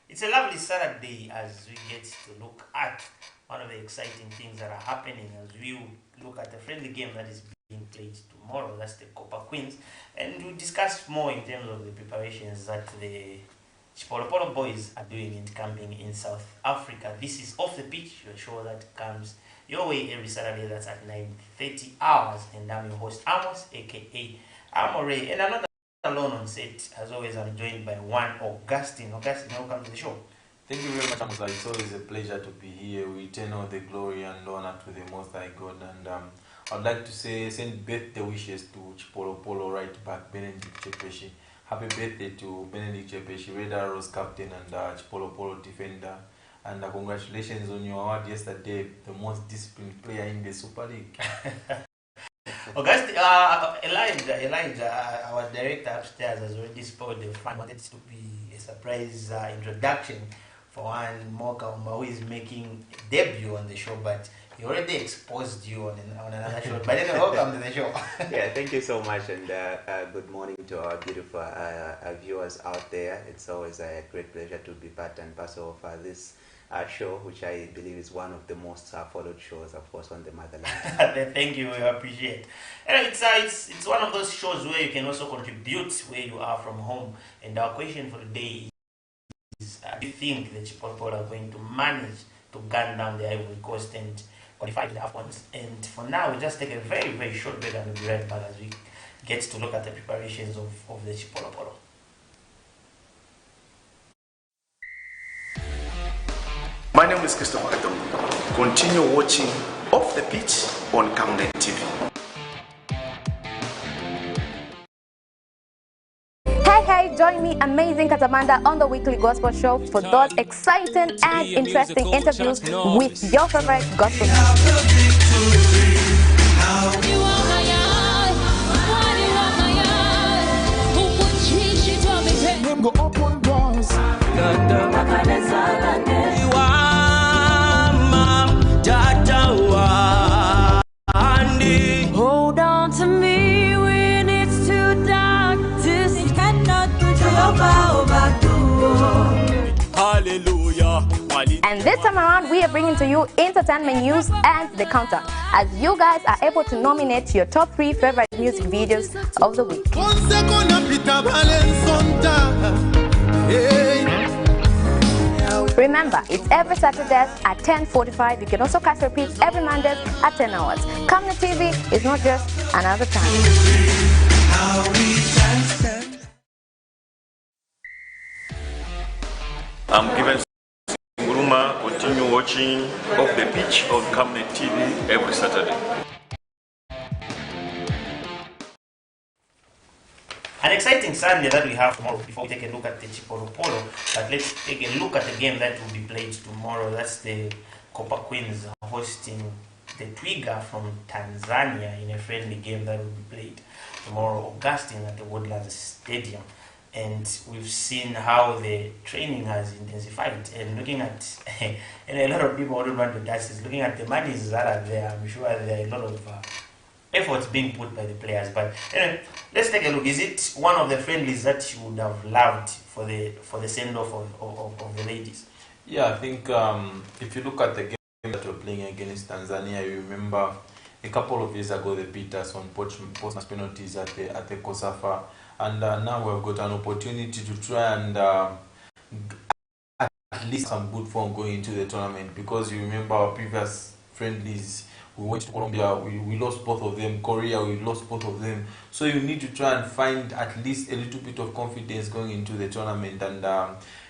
It's a lovely Saturday as we get to look at one of the exciting things that are happening as we look at the friendly game that is being played tomorrow. That's the Copa Queens, and we'll discuss more in terms of the preparations that the Chipolopolo boys are doing in camping in South Africa. This is Off the Pitch, your show that comes your way every Saturday. That's at 9:30 hours, and I'm your host Amos, aka Amore, and I'm not alone on set. As always, I'm joined by one Augustine. Augustine, welcome to the show. Thank you very much, Amos. It's always a pleasure to be here. We turn all the glory and honor to the Most High God, and I'd like to send birthday wishes to Chipolopolo right back, Benedict Chepeshi. Happy birthday to Benedict Chepeshi, Red Arrows captain and Chipolopolo defender. And congratulations on your award yesterday, the most disciplined player in the Super League. Augustine, Elijah, our director upstairs has already spoiled the fun. Wanted it to be a surprise introduction for one Moka who is making a debut on the show, but he already exposed you on another show. But anyway, welcome to the show. Yeah, thank you so much, and good morning to our beautiful viewers out there. It's always a great pleasure to be part and parcel of this show, which I believe is one of the most followed shows, of course, on the motherland. Thank you, I appreciate. And it's one of those shows where you can also contribute where you are from home. And our question for the day is: do you think the Chipolopolo are going to manage to gun down the Ivory Coast and qualify to the AFCON? And for now, we'll just take a very, very short break and we'll be right back as we get to look at the preparations of the Chipolopolo. My name is Christopher Adam. Continue watching Off the Pitch on Camnet TV. Hey, join me, Amazing Katamanda, on the weekly gospel show for those exciting and interesting interviews with your favorite gospel Hold on to me when it's too dark to see. Cannot put your power to. Hallelujah. And this time around, we are bringing to you entertainment news and the counter, as you guys are able to nominate your top 3 favorite music videos of the week. Remember, it's every Saturday at 10:45. You can also catch repeats every Monday at 10 hours. Camnet TV is not just another time. I'm given Nguruma. Continue watching Off the Pitch on Camnet TV every Saturday. An exciting Sunday that we have tomorrow. Before we take a look at the Chipolopolo, but let's take a look at the game that will be played tomorrow. That's the Copa Queens hosting the Twiga from Tanzania in a friendly game that will be played tomorrow, Augustine, at the Woodlands Stadium. And we've seen how the training has intensified. And looking at, and a lot of people don't want to touch this, looking at the monies that are there, I'm sure there are a lot of efforts being put by the players. But anyway, let's take a look. Is it one of the friendlies that you would have loved for the send-off of the ladies? Yeah, I think if you look at the game that we're playing against Tanzania, you remember a couple of years ago they beat us on post penalties at the Kosafa, and now we've got an opportunity to try and at least some good form going into the tournament, because you remember our previous friendlies. We went to Colombia, we lost both of them. Korea, we lost both of them. So you need to try and find at least a little bit of confidence going into the tournament. And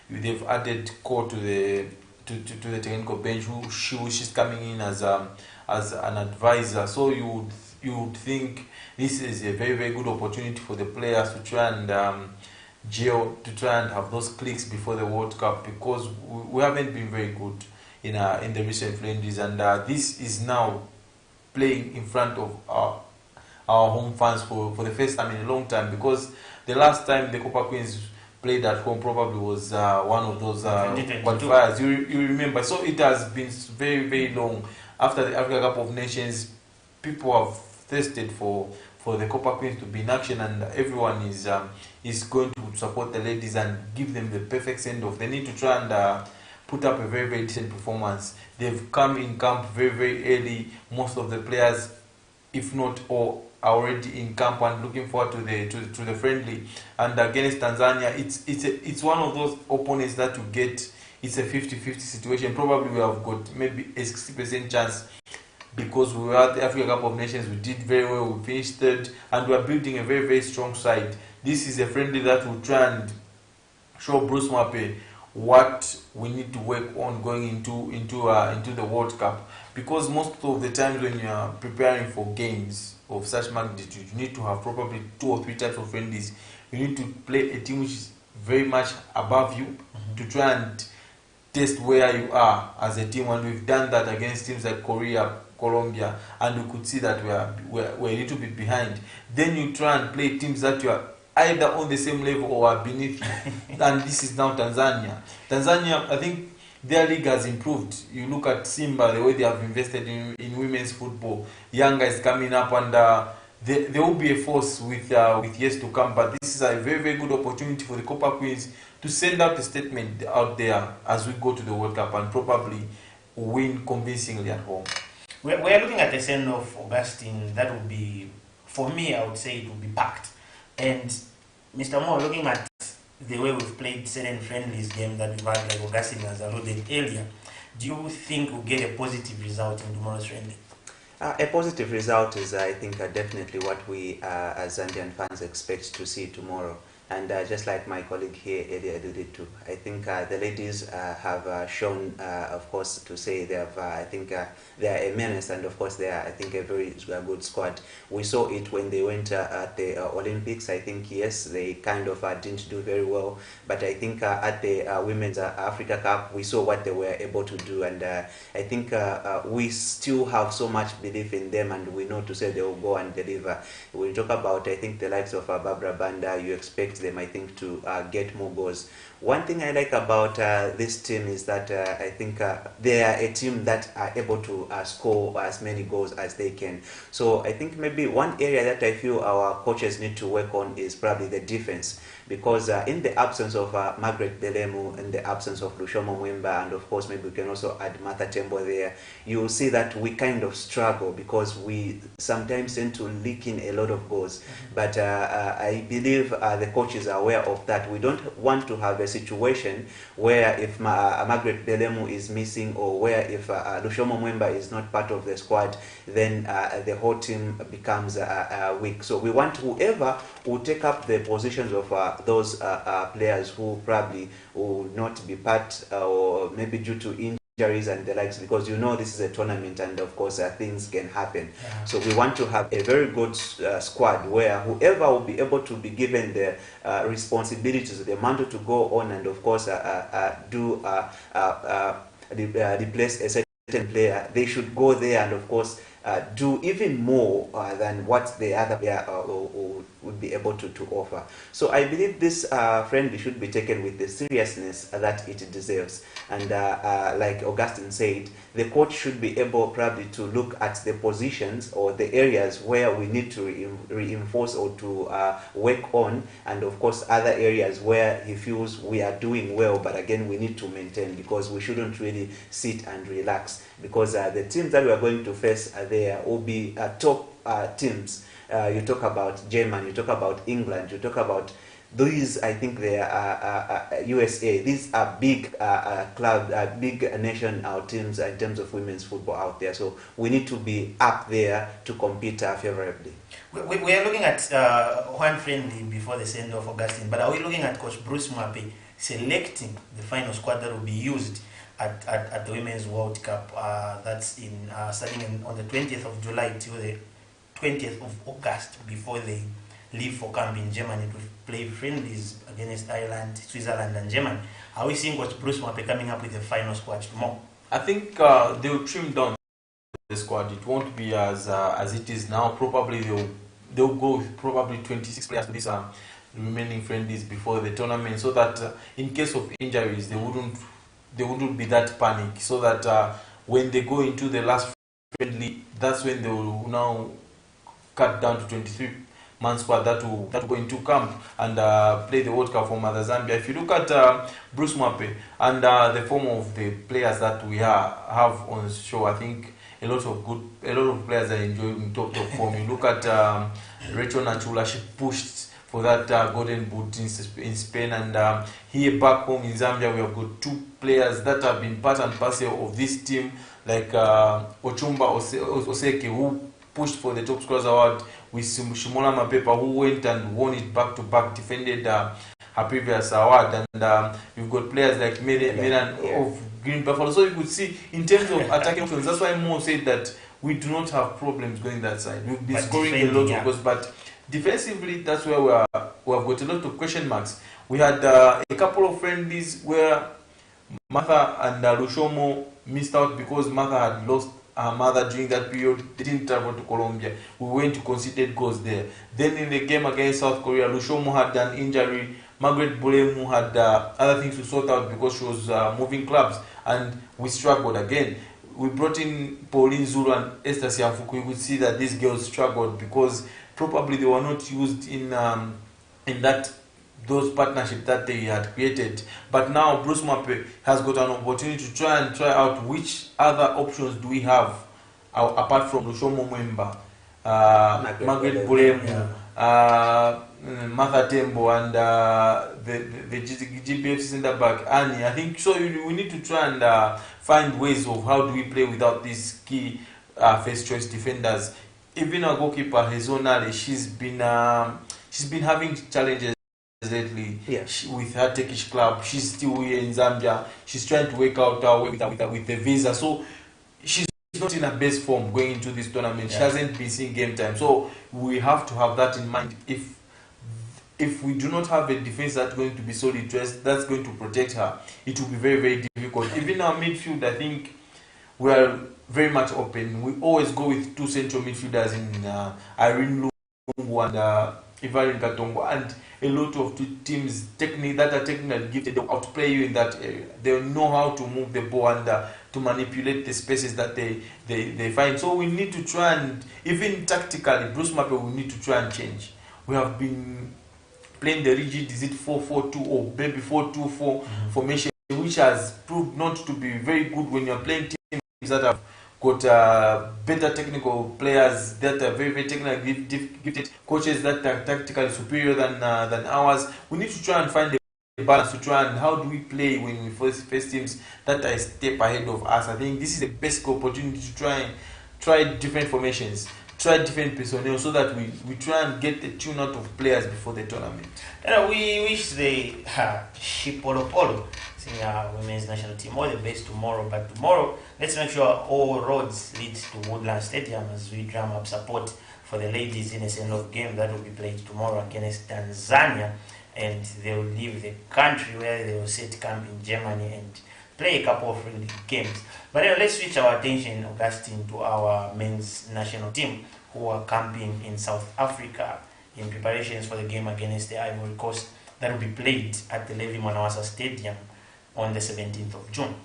they've added Ko to the technical bench, she's coming in as an advisor. So you would think this is a very, very good opportunity for the players to try and gel, to try and have those clicks before the World Cup, because we haven't been very good in the recent friendlies, and this is now playing in front of our home fans for the first time in a long time, because the last time the Copa Queens played at home probably was one of those qualifiers. You remember? So it has been very, very long. After the Africa Cup of Nations, people have thirsted for the Copa Queens to be in action, and everyone is going to support the ladies and give them the perfect send-off. They need to try and put up a very, very decent performance. They've come in camp very, very early. Most of the players, if not all, are already in camp and looking forward to the friendly. And against Tanzania, it's one of those opponents that you get. It's a 50-50 situation. Probably we have got maybe a 60% chance, because we were at the Africa Cup of Nations. We did very well. We finished third, and we are building a very, very strong side. This is a friendly that will try and show Bruce Mwape what we need to work on going into the World Cup, because most of the times when you are preparing for games of such magnitude, you need to have probably 2 or 3 types of friendlies. You need to play a team which is very much above you, to try and test where you are as a team, and we've done that against teams like Korea, Colombia, and we could see that we're a little bit behind. Then you try and play teams that you are either on the same level or are beneath you. And this is now Tanzania. Tanzania, I think their league has improved. You look at Simba, the way they have invested in women's football. Young guys coming up, and there will be a force with years to come. But this is a very, very good opportunity for the Copa Queens to send out a statement out there as we go to the World Cup and probably win convincingly at home. We're looking at the send of Augustine. That would be, for me, I would say it would be packed. And Mr. Moore, looking at the way we've played certain friendlies game that we've had, like Augustine has alluded earlier, do you think we'll get a positive result in tomorrow's friendly? A positive result is, I think, definitely what we as Zambian fans expect to see tomorrow. And just like my colleague here earlier alluded to, I think the ladies have shown, of course, to say they have, I think they are a menace, and of course they are, I think, a very good squad. We saw it when they went at the Olympics. I think, yes, they kind of didn't do very well, but I think at the Women's Africa Cup, we saw what they were able to do, and I think we still have so much belief in them, and we know to say they will go and deliver. When you talk about, I think, the likes of Barbara Banda, you expect them, I think, to get more goals. One thing I like about this team is that I think they are a team that are able to score as many goals as they can. So I think maybe one area that I feel our coaches need to work on is probably the defense, because in the absence of Margaret Belemu, in the absence of Lushomo Mwimba, and of course maybe we can also add Martha Tembo there, you will see that we kind of struggle because we sometimes tend to leak in a lot of goals. But I believe the coaches are aware of that. We don't want to have a situation where if Margaret Belemu is missing, or where if Lushomo Mwimba is not part of the squad, then the whole team becomes weak. So we want whoever will take up the positions of those players who probably will not be part, or maybe due to injuries and the likes, because you know this is a tournament, and of course things can happen. Yeah. So we want to have a very good squad where whoever will be able to be given the responsibilities, the mantle to go on, and of course replace a certain player, they should go there and of course do even more than what the other player would be able to offer. So I believe this friendly should be taken with the seriousness that it deserves. And like Augustine said, the coach should be able probably to look at the positions or the areas where we need to reinforce or to work on, and of course other areas where he feels we are doing well, but again we need to maintain, because we shouldn't really sit and relax, because the teams that we are going to face there will be top teams. You talk about Germany, you talk about England, you talk about these, I think they are USA. These are big club, big national teams in terms of women's football out there. So we need to be up there to compete favorably. We are looking at one friendly before the send of Augustine, but are we looking at Coach Bruce Mwape selecting the final squad that will be used at the Women's World Cup? That's in starting on the 20th of July till the 20th of August, before they leave for camp in Germany to play friendlies against Ireland, Switzerland and Germany. Are we seeing Coach Bruce Mwape coming up with the final squad tomorrow? I think they'll trim down the squad. It won't be as it is now. Probably they'll go with probably 26 players to these remaining friendlies before the tournament, so that in case of injuries, there wouldn't be that panic. So that when they go into the last friendly, that's when they will now cut down to 23-man squad that will go into camp and play the World Cup for Mother Zambia. If you look at Bruce Mwape and the form of the players that we have on show, I think a lot of players are enjoying top form. You look at Rachel Nachula, she pushed for that golden boot in Spain, and here back home in Zambia we have got two players that have been part and parcel of this team, like Ochumba Oseke, who pushed for the top scorers award, with Shimola Mapepa, who went and won it back-to-back, defended her previous award, and we've got players like Medan of Green Buffalo. So you could see in terms of attacking options, that's why Mo said that we do not have problems going that side. We'll be scoring a lot of goals, but defensively, that's where we have got a lot of question marks. We had a couple of friendlies where Martha and Lushomo missed out because Martha had lost her mother during that period. They didn't travel to Colombia. We went to conceded goals there. Then in the game against South Korea, Lushomo had an injury. Margaret Bulemu had other things to sort out because she was moving clubs, and we struggled again. We brought in Pauline Zulu and Esther Siamfuku. You could see that these girls struggled because probably they were not used in those partnerships that they had created. But now Bruce Mwape has got an opportunity to try out which other options do we have apart from Lushomo Mwemba, Margaret Bulemu, Martha Tembo, and the GBF centre back Annie. I think so. We need to try and find ways of how do we play without these key first choice defenders. Even our goalkeeper Hezonale, she's been having challenges lately with her Turkish club. She's still here in Zambia. She's trying to work out with the visa, so she's not in her best form going into this tournament. She hasn't been seeing game time, so we have to have that in mind. If we do not have a defense that's going to be solid, that's going to protect her, it will be very, very difficult. Even our midfield, I think we are very much open. We always go with two central midfielders in Irene Lungu and Ivory Katongo, and a lot of teams that are technically gifted, they'll outplay you in that area. They'll know how to move the ball and to manipulate the spaces that they find. So we need to try and, even tactically, Bruce Mwape will need to try and change. We have been playing the rigid, is it 4-4-2 or maybe 4-2-4 formation, which has proved not to be very good when you're playing teams that have got better technical players, that are very, very technically gifted, coaches that are tactically superior than ours. We need to try and find a balance to try and how do we play when we face teams that are a step ahead of us. I think this is the best opportunity to try different formations, try different personnel, so that we try and get the tune out of players before the tournament. We wish the Shipolo women's national team all the best tomorrow. But tomorrow, let's make sure all roads lead to Woodland Stadium as we drum up support for the ladies in a send-off game that will be played tomorrow against Tanzania, and they will leave the country where they will set camp in Germany and play a couple of friendly games. But let's switch our attention, Augustine, to our men's national team who are camping in South Africa in preparations for the game against the Ivory Coast that will be played at the Levi Mwanawasa Stadium on the 17th of June.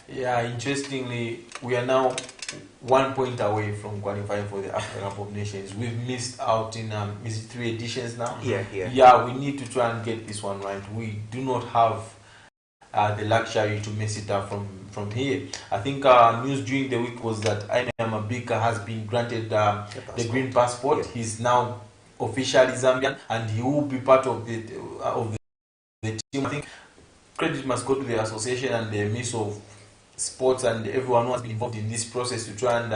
Yeah, interestingly, we are now 1 point away from qualifying for the African Cup of Nations. We've missed out in 3 editions now. Yeah, we need to try and get this one right. We do not have the luxury to mess it up from here. I think news during the week was that Aina Mabika has been granted the green passport. He's now officially Zambian, and he will be part of the team. I think credit must go to the association and the Ministry of Sports and everyone who has been involved in this process to try and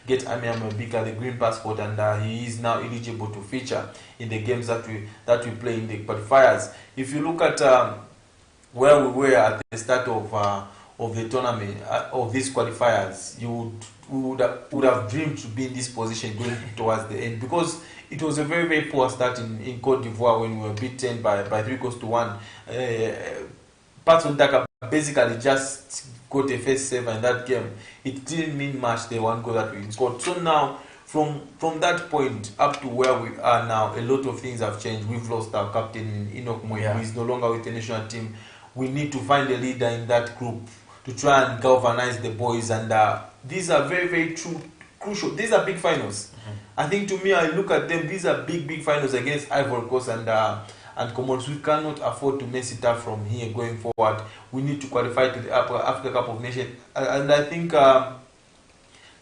get Amir Mabika the green passport, and he is now eligible to feature in the games that we play in the qualifiers. If you look at where we were at the start of the tournament, of these qualifiers, you would have dreamed to be in this position going towards the end, because it was a very, very poor start in Cote d'Ivoire when we were beaten by 3-1. Patson Daka basically just got a first save in that game. It didn't mean much, the one goal that we scored. So now, from that point up to where we are now, a lot of things have changed. We've lost our captain, Enoch Moy, who is no longer with the national team. We need to find a leader in that group to try and galvanize the boys. And these are very, very crucial. These are big finals. I think, to me, I look at them, these are big finals against Ivory Coast and Comoros. We cannot afford to mess it up from here going forward. We need to qualify to the Africa Cup of Nations. And I think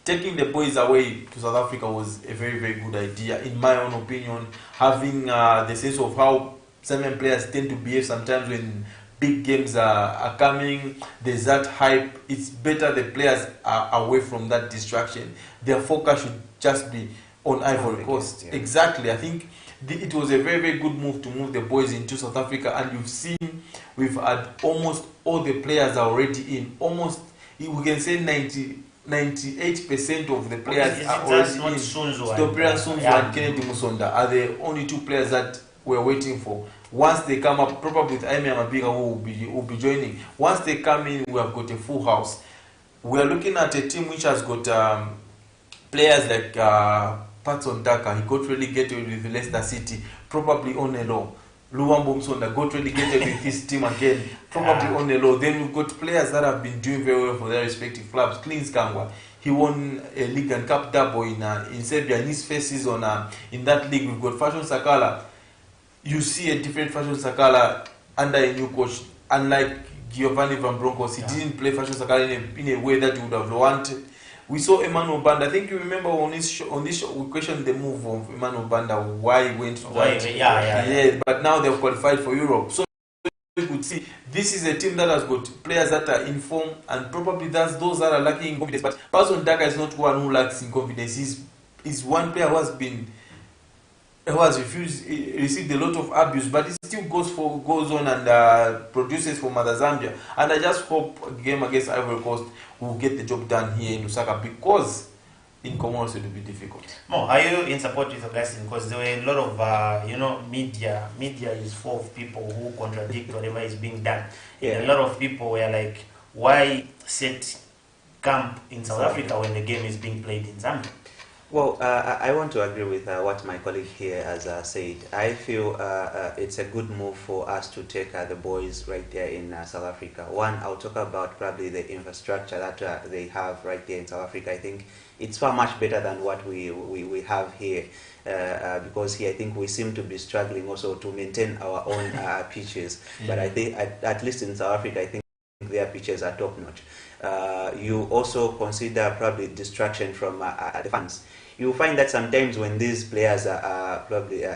taking the boys away to South Africa was a very, very good idea, in my own opinion. Having the sense of how certain players tend to behave sometimes when big games are coming, there's that hype. It's better the players are away from that distraction. Their focus should just be on Ivory Coast. Yeah. Exactly. I think it was a very, very good move to move the boys into South Africa, and you've seen we've had almost all the players are already in. Almost, we can say 98% of the players are already in. Stopiran Sunzu and Kennedy Musonda are the only two players that we're waiting for. Once they come up, probably with Aimee Amabiga, who will be joining. Once they come in, we have got a full house. We are looking at a team which has got players like Patson Daka. He got relegated with Leicester City, probably on a low. Luambo Msonda got relegated with his team again, probably on a low. Then we've got players that have been doing very well for their respective clubs. Klins Kangwa, he won a league and cup double in Serbia in his first season in that league. We've got Fashion Sakala. You see a different Fashion Sakala under a new coach, unlike Giovanni Van Bronckhorst. He didn't play Fashion Sakala in a way that you would have wanted. We saw Emmanuel Banda. I think you remember on this show, we questioned the move of Emmanuel Banda, why he went to that. Yeah. But now they've qualified for Europe. So you could see this is a team that has got players that are in form, and probably that's those that are lacking in confidence. But Patson Daka is not one who lacks in confidence. He's one player who has received a lot of abuse, but he still goes on and produces for Mother Zambia. And I just hope a game against Ivory Coast will get the job done here in Lusaka, because in Comoros it will be difficult. Mo, are you in support with Augustine? Because there were a lot of media is full of people who contradict whatever is being done. Yeah. A lot of people were like, why set camp in South Africa when the game is being played in Zambia? Well, I want to agree with what my colleague here has said. I feel it's a good move for us to take the boys right there in South Africa. One, I'll talk about probably the infrastructure that they have right there in South Africa. I think it's far much better than what we have here, because here I think we seem to be struggling also to maintain our own pitches. But I think at least in South Africa, I think their pitches are top notch. You also consider probably distraction from the fans. You find that sometimes when these players are probably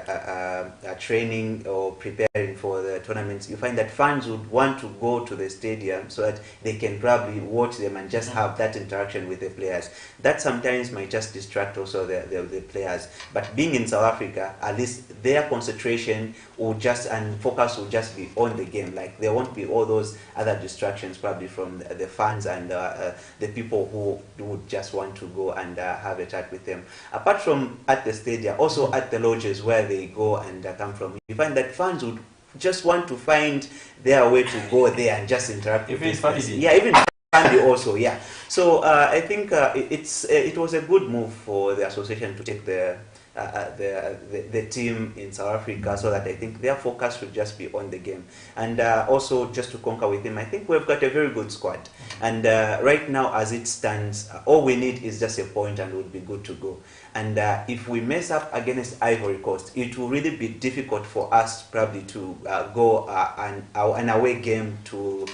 training or preparing for the tournaments, you find that fans would want to go to the stadium so that they can probably watch them and just have that interaction with the players. That sometimes might just distract also the players. But being in South Africa, at least their concentration and focus will just be on the game. Like, there won't be all those other distractions probably from the fans and the people who would just want to go and have a chat with them. Apart from at the stadium, also at the lodges where they go and come from, you find that fans would just want to find their way to go there and just interact with them. Yeah, even family also, yeah. So I think it was a good move for the association to take the team in South Africa, so that I think their focus should just be on the game. And also, just to concur with him, I think we've got a very good squad. And right now, as it stands, all we need is just a point and we'll be good to go. And if we mess up against Ivory Coast, it will really be difficult for us probably to go an away game to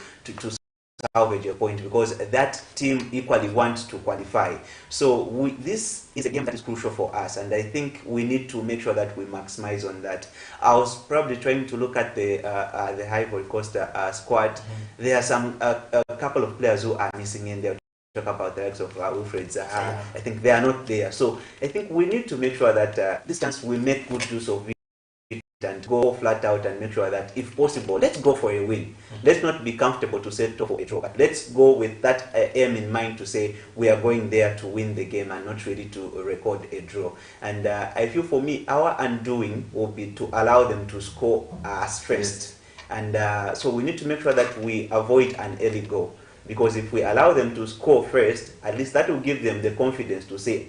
salvage a point, because that team equally wants to qualify. So this is a game that is crucial for us, and I think we need to make sure that we maximize on that. I was probably trying to look at the Ivory Coast squad. There are a couple of players who are missing in there. Talk about the likes of Wilfred Zaha. I think they are not there. So I think we need to make sure that this chance we make good use of it and go flat out and make sure that, if possible, let's go for a win. Let's not be comfortable to settle for a draw, but let's go with that aim in mind to say we are going there to win the game and not ready to record a draw. And I feel, for me, our undoing will be to allow them to score stressed. And so we need to make sure that we avoid an early goal. Because if we allow them to score first, at least that will give them the confidence to say,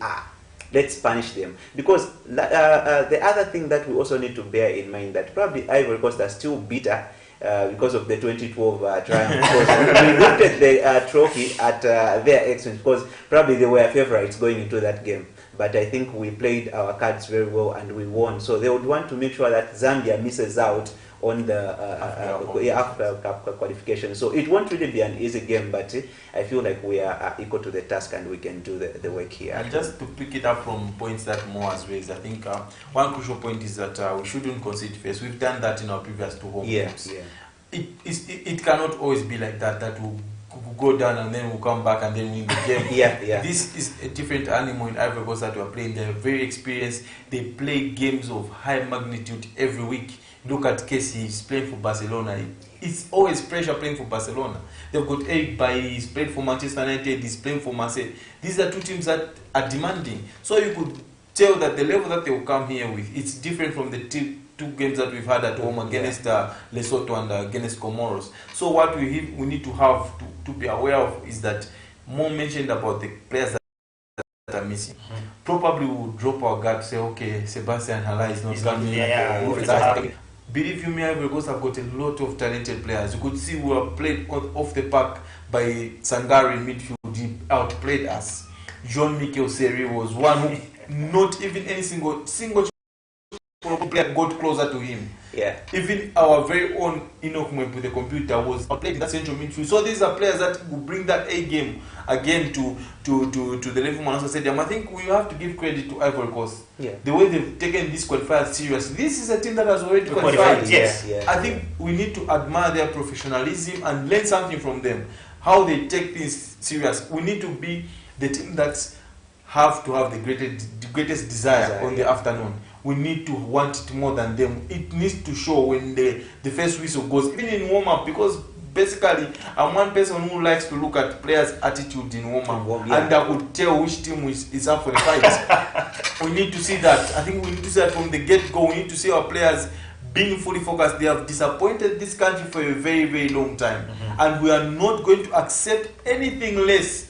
let's punish them. Because the other thing that we also need to bear in mind, that probably Ivory Coast are still bitter because of the 2012 triumph. Because we lifted the trophy at their expense, because probably they were favourites going into that game. But I think we played our cards very well and we won. So they would want to make sure that Zambia misses out on the Africa Cup qualification. So it won't really be an easy game, but I feel like we are equal to the task and we can do the work here. And just to pick it up from points that Mo has raised, I think one crucial point is that we shouldn't concede first. We've done that in our previous 2 home games. It cannot always be like that, that we'll go down and then we'll come back and then win the game. This is a different animal in Ivory Coast that we're playing. They're very experienced. They play games of high magnitude every week. Look at Casey, he's playing for Barcelona. It's always pressure playing for Barcelona. They've got Eric Bailly, he's playing for Manchester United, he's playing for Marseille. These are 2 teams that are demanding. So you could tell that the level that they will come here with, it's different from the 2 games that we've had at home against Lesotho and against Comoros. So what we need to have to be aware of is that Mo mentioned about the players that are missing. Probably we'll drop our guard, say, okay, Sebastian Hala is not coming. Believe you me, Ivory Coast have got a lot of talented players. You could see we were played off the park by Sangari in midfield. He outplayed us. John Mikel Seri was one who not even any single player got closer to him. Even our very own Enoch with the computer was played in that central midfield. So these are players that will bring that A game again to the level Manasa Stadium. I think we have to give credit to Ivory Coast. The way they've taken this qualifiers seriously. This is a team that has already qualified. I think we need to admire their professionalism and learn something from them. How they take things serious. We need to be the team that have to have the greatest desire on the afternoon. We need to want it more than them. It needs to show when the first whistle goes, even in warm-up, because basically I'm one person who likes to look at players' attitude in warm-up, and I could tell which team is up for the fight. We need to see that. I think we need to see that from the get-go. We need to see our players being fully focused. They have disappointed this country for a very, very long time, and we are not going to accept anything less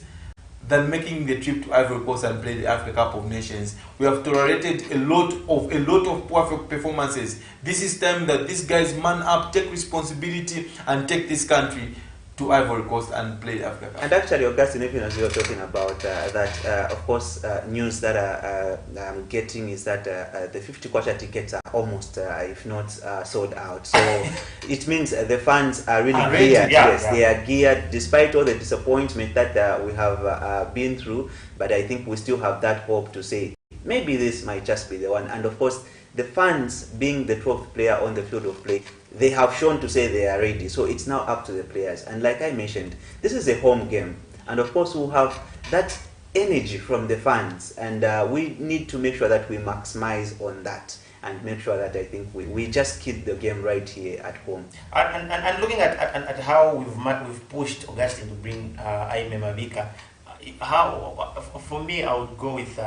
than making the trip to Ivory Coast and play the Africa Cup of Nations. We have tolerated a lot of poor performances. This is time that these guys man up, take responsibility, and take this country to Ivory Coast and play the Africa Cup. And actually, Augustine, even as you were talking about that, of course, news that I'm getting is that the 50 kwacha tickets are almost, if not sold out. So it means the fans are really geared. They are geared, despite all the disappointment that we have been through. But I think we still have that hope to say, maybe this might just be the one. And of course, the fans, being the 12th player on the field of play, they have shown to say they are ready. So it's now up to the players. And like I mentioned, this is a home game. And of course, we'll have that energy from the fans. And we need to make sure that we maximize on that and make sure that I think we just keep the game right here at home. And looking at how we've pushed Augustine to bring Aime Mabika, for me, I would go with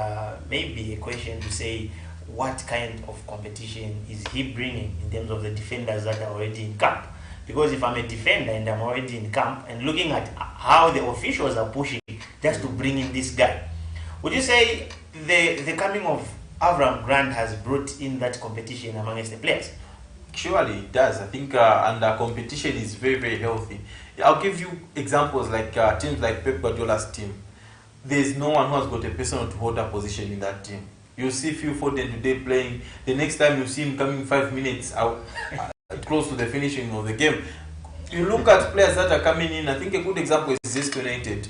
maybe a question to say, what kind of competition is he bringing in terms of the defenders that are already in camp? Because if I'm a defender and I'm already in camp and looking at how the officials are pushing just to bring in this guy, would you say the coming of Avram Grant has brought in that competition amongst the players? Surely it does. I think and the competition is very, very healthy. I'll give you examples like teams like Pep Guardiola's team. There's no one who has got a person to hold a position in that team. You see Phil Foden today playing. The next time you see him coming 5 minutes out, close to the finishing of the game. You look at players that are coming in. I think a good example is Zesco United.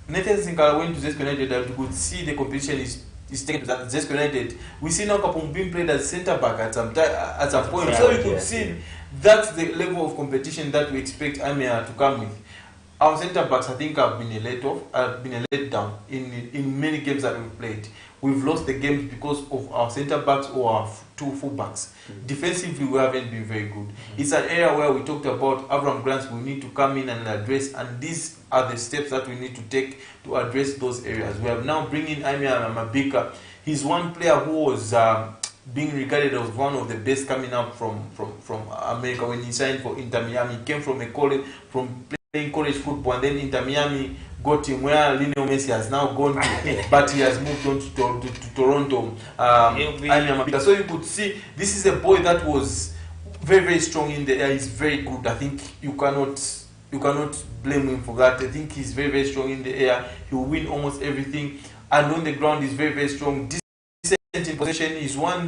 Nathan Sinkala went to Zesco United and you could see the competition is taken to that Zesco United. We see now Kapung being played as centre back at some point. So you could see that's the level of competition that we expect Amia to come with. Our centre backs, I think, have been a let down in many games that we've played. We've lost the games because of our centre backs or our 2 full backs. Defensively, we haven't been very good. It's an area where we talked about Avram Grant. We need to come in and address, and these are the steps that we need to take to address those areas. We have now bringing Amia Mabika. He's one player who was being regarded as one of the best coming up from America. When he signed for Inter Miami, he came from playing college football, and then Inter Miami got him where Lionel Messi has now gone to, but he has moved on to Toronto. So you could see this is a boy that was very, very strong in the air. He's very good. I think you cannot blame him for that. I think he's very, very strong in the air. He will win almost everything, and on the ground he's very, very strong. Decent in possession. He's one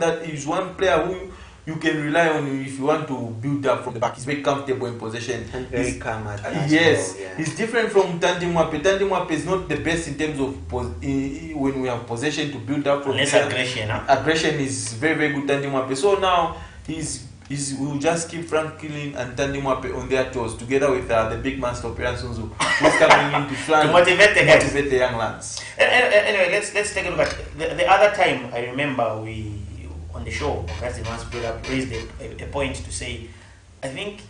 player who you can rely on if you want to build up from the back. He's very comfortable in possession. And very calm at that. Yes, well, yeah. He's different from Tandy Mwape. Tandy Mwape is not the best in terms of when we have possession to build up from less aggression. Huh? Aggression is very, very good, Tandy Mwape. So now we'll just keep Franklin and Tandy Mwape on their toes together with the big man Stopian Sunzu, who's coming in to try to motivate the young lads. Anyway, let's take a look at the other time. I remember we on the show, Augustine once raised a point to say, I think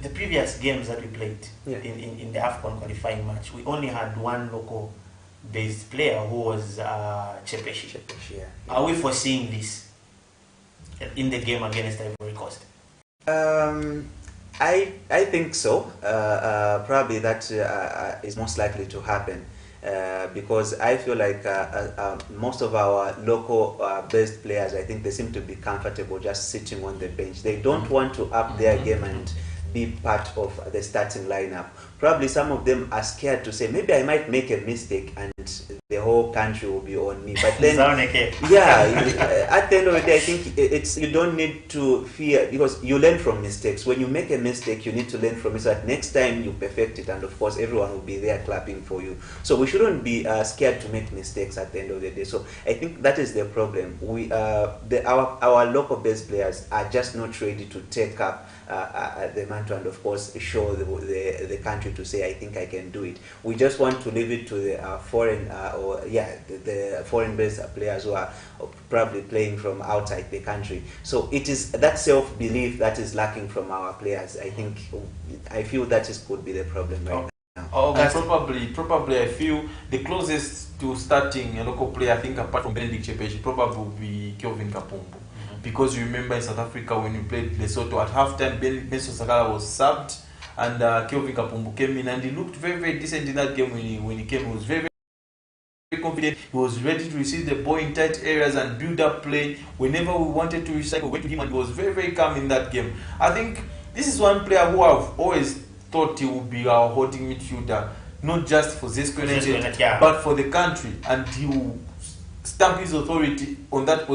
the previous games that we played in the AFCON qualifying match, we only had one local based player who was Chepeshi. Yeah. Are we foreseeing this in the game against Ivory Coast? I think so. Probably that is most likely to happen. Because I feel like most of our local based players, I think they seem to be comfortable just sitting on the bench. They don't want to up their game and be part of the starting lineup. Probably some of them are scared to say, maybe I might make a mistake and the whole country will be on me. But then, at the end of the day, I think you don't need to fear, because you learn from mistakes. When you make a mistake, you need to learn from it so that next time you perfect it, and of course everyone will be there clapping for you. So we shouldn't be scared to make mistakes at the end of the day. So I think that is the problem. Our local based players are just not ready to take up the mantle and of course show the country to say, I think I can do it. We just want to leave it to the foreign the foreign based players who are probably playing from outside the country. So it is that self-belief that is lacking from our players. I feel that could be the problem right now. Probably I feel the closest to starting a local player, I think apart from Benedict Chepeshi, probably will be Kelvin Kapumbu. Because you remember in South Africa when we played Lesotho, at halftime Benson Sakala was subbed and Kelvin Kapumbu came in and he looked very, very decent in that game when he came. He was very, very confident. He was ready to receive the ball in tight areas and build up play. Whenever we wanted to recycle, we went to him and he was very, very calm in that game. I think this is one player who I've always thought he would be our holding midfielder, not just for Zesco United, but for the country, and he will stamp his authority on that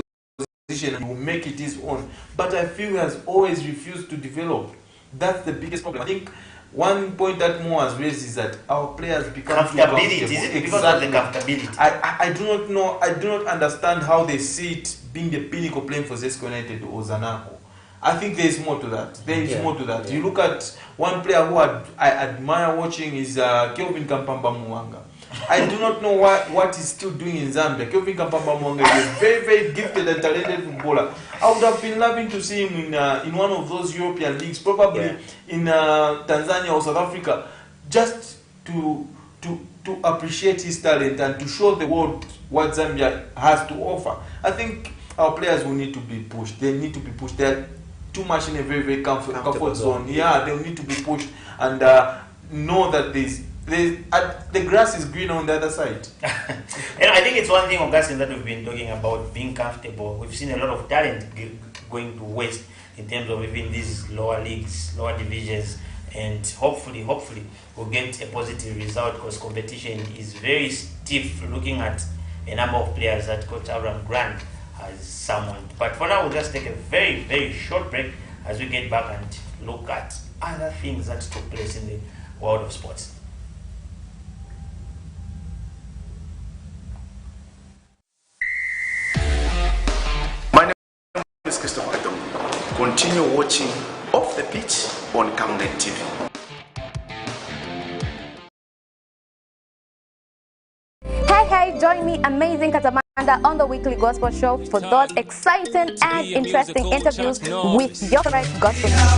position and will make it his own. But I feel he has always refused to develop. That's the biggest problem. I think one point that Mo has raised is that our players become comfortability. Is it because of the comfortability? I do not know. I do not understand how they see it being the pinnacle playing for Zesco United or Zanaco. I think there is more to that. There is more to that. Yeah. You look at one player who I admire watching is Kelvin Kampamba Mwanga. I do not know what he's still doing in Zambia. Kelvin Kampamba Mwanga is a very, very gifted and talented footballer. I would have been loving to see him in one of those European leagues, probably in Tanzania or South Africa, just to appreciate his talent and to show the world what Zambia has to offer. I think our players will need to be pushed. They need to be pushed. They're too much in a very, very comfort zone. Yeah, they will need to be pushed and know that the grass is green on the other side. And I think it's one thing, Augustine, that we've been talking about, being comfortable. We've seen a lot of talent going to waste in terms of even these lower leagues, lower divisions, and hopefully we'll get a positive result because competition is very stiff, looking at a number of players that Coach Abraham Grant has summoned. But for now, we'll just take a very, very short break as we get back and look at other things that took place in the world of sports. Continue watching Off the Pitch on Camnet TV. Hey, join me, amazing Katamanda, on the weekly gospel show for those exciting and interesting interviews with your favorite gospel music.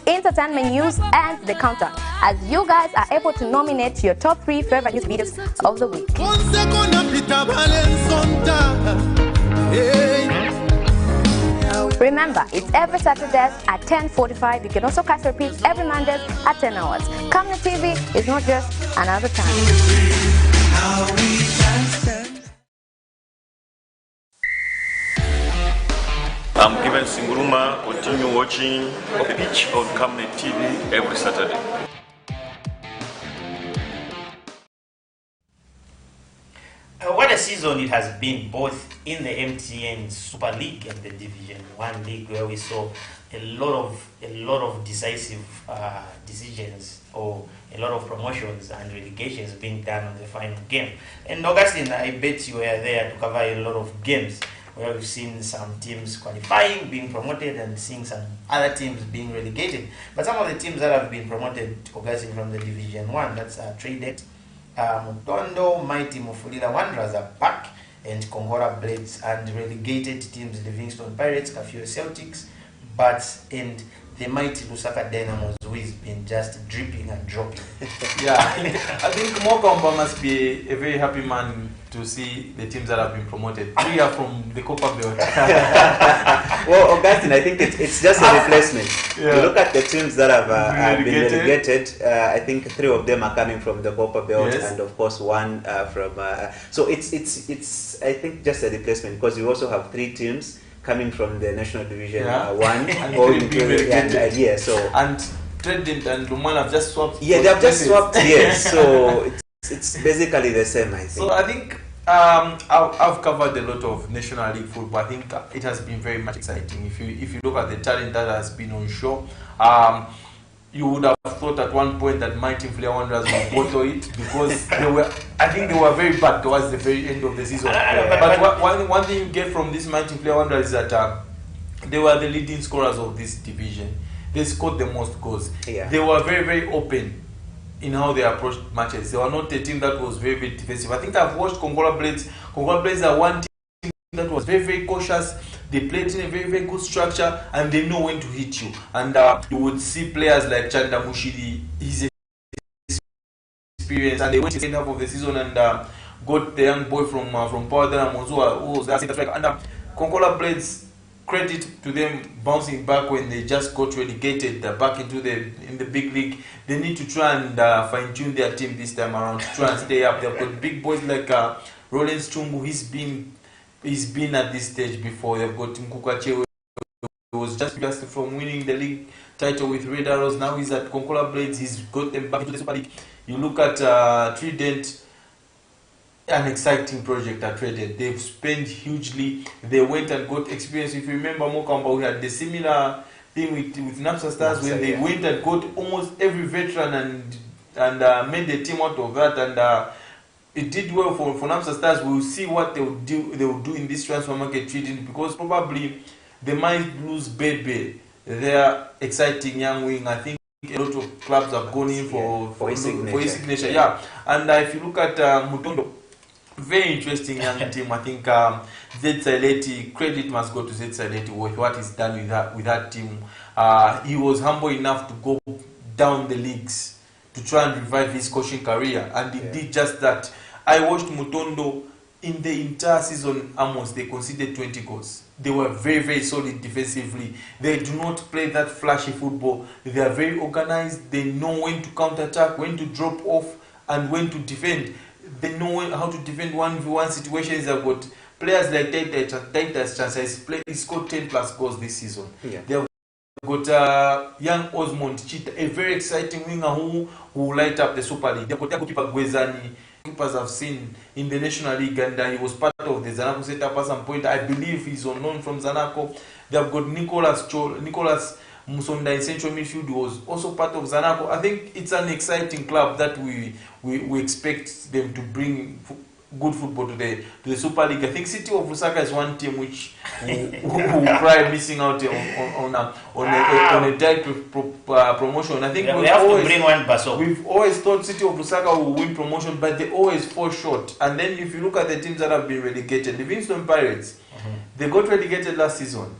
entertainment news, and the counter, as you guys are able to nominate your top 3 favorite news videos of the week. Remember, it's every Saturday at 10:45. You can also catch repeats every Monday at 10 hours. Camnet TV is not just another time. I'm Given Singuruma. Continue watching The Pitch on Camnet TV every Saturday. What a season it has been, both in the MTN Super League and the Division 1 League, where we saw a lot of decisive decisions, or a lot of promotions and relegations being done on the final game. And Augustine, I bet you were there to cover a lot of games where we've seen some teams qualifying, being promoted, and seeing some other teams being relegated. But some of the teams that have been promoted, Augustine, from the Division 1, that's Traded, Mutondo, Mighty Mufulira Wanderers are back, and Kongora Blades, and relegated teams Livingstone Pirates, Kafue Celtics, and the mighty Lusaka Dynamos, who has been just dripping and dropping. Yeah, I think Mokamba must be a very happy man to see the teams that have been promoted. We are from the Copa Belt. Well, Augustine, I think it's just a replacement. Yeah. You look at the teams that have been relegated. I think 3 of them are coming from the Copa Belt, yes, and of course 1 from. So it's I think just a replacement, because we also have 3 teams coming from the National Division 1 and going to and Trident and Luman have just swapped. Yeah, they have just swapped. Yes, so it's basically the same, I think. So I think I've covered a lot of National League football. I think it has been very much exciting. If you look at the talent that has been on show, you would have thought at one point that Mighty Flair Wanderers would bottle it, because they were very bad towards the very end of the season. But one thing you get from this Mighty Flair Wanderers is that they were the leading scorers of this division. They scored the most goals. Yeah. They were very, very open in how they approached matches. They were not a team that was very, very defensive. I think I've watched Kongora Blades. Kongora Blades are one team that was very, very cautious. They played in a very, very good structure, and they know when to hit you. And you would see players like Chanda Mushiri, his experience, and they went to the second half of the season and got the young boy from Power Mozua, who was that center striker. And Kongora Blades, credit to them bouncing back when they just got relegated back into the big league. They need to try and fine-tune their team this time around to try and stay up. They've got big boys like Rollins Chumbu. He's been at this stage before. They've got Nkukache, who was just from winning the league title with Red Arrows. Now he's at Kongora Blades. He's got them back into the Super League. You look at Trident, an exciting project at Traded. They've spent hugely. They went and got experience. If you remember, Mokamba, we had the similar thing with Napsa Stars, when they went and got almost every veteran and made a team out of that, and it did well for Napsa Stars. We'll see what they will do in this transfer market trading, because probably they might lose Bebe, their exciting young wing. I think a lot of clubs have gone in for his signature. Yeah, and if you look at Mutondo, very interesting young team. I think Zed Saileti, credit must go to Zed Saileti with what he's done with that team. He was humble enough to go down the leagues to try and revive his coaching career, and he did just that. I watched Mutondo in the entire season. Almost they conceded 20 goals. They were very, very solid defensively. They do not play that flashy football. They are very organized. They know when to counter-attack, when to drop off, and when to defend. They know how to defend 1v1 situations. They've got players like Titus Chances. He scored 10 plus goals this season. Yeah. They've got young Osmond Chita, a very exciting winger who will light up the Super League. They've got goalkeeper Gwezani, keepers I've seen in the National League, and he was part of the Zanaco setup at some point. I believe he's on loan from Zanaco. They've got Nicholas Musonda in central midfield, was also part of Zanaco. I think it's an exciting club that we expect them to bring good football to the Super League. I think City of Lusaka is one team which will cry missing out on a direct promotion. I think we've always thought City of Lusaka will win promotion, but they always fall short. And then if you look at the teams that have been relegated, Livingstone Pirates, they got relegated last season.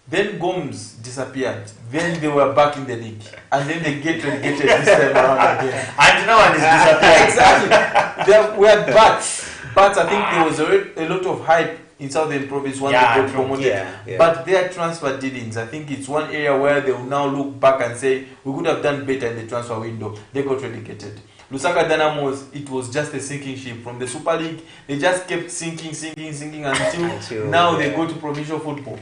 Then Gomes disappeared. Then they were back in the league. And then they get relegated this time around again. And no one is disappearing. Exactly. We had Bats. Bats, I think there was a lot of hype in Southern Province when they got promoted. Yeah. But their transfer dealings, I think it's one area where they will now look back and say, we could have done better in the transfer window. They got relegated. Lusaka Dynamos, it was just a sinking ship. From the Super League, they just kept sinking until now they go to provincial football.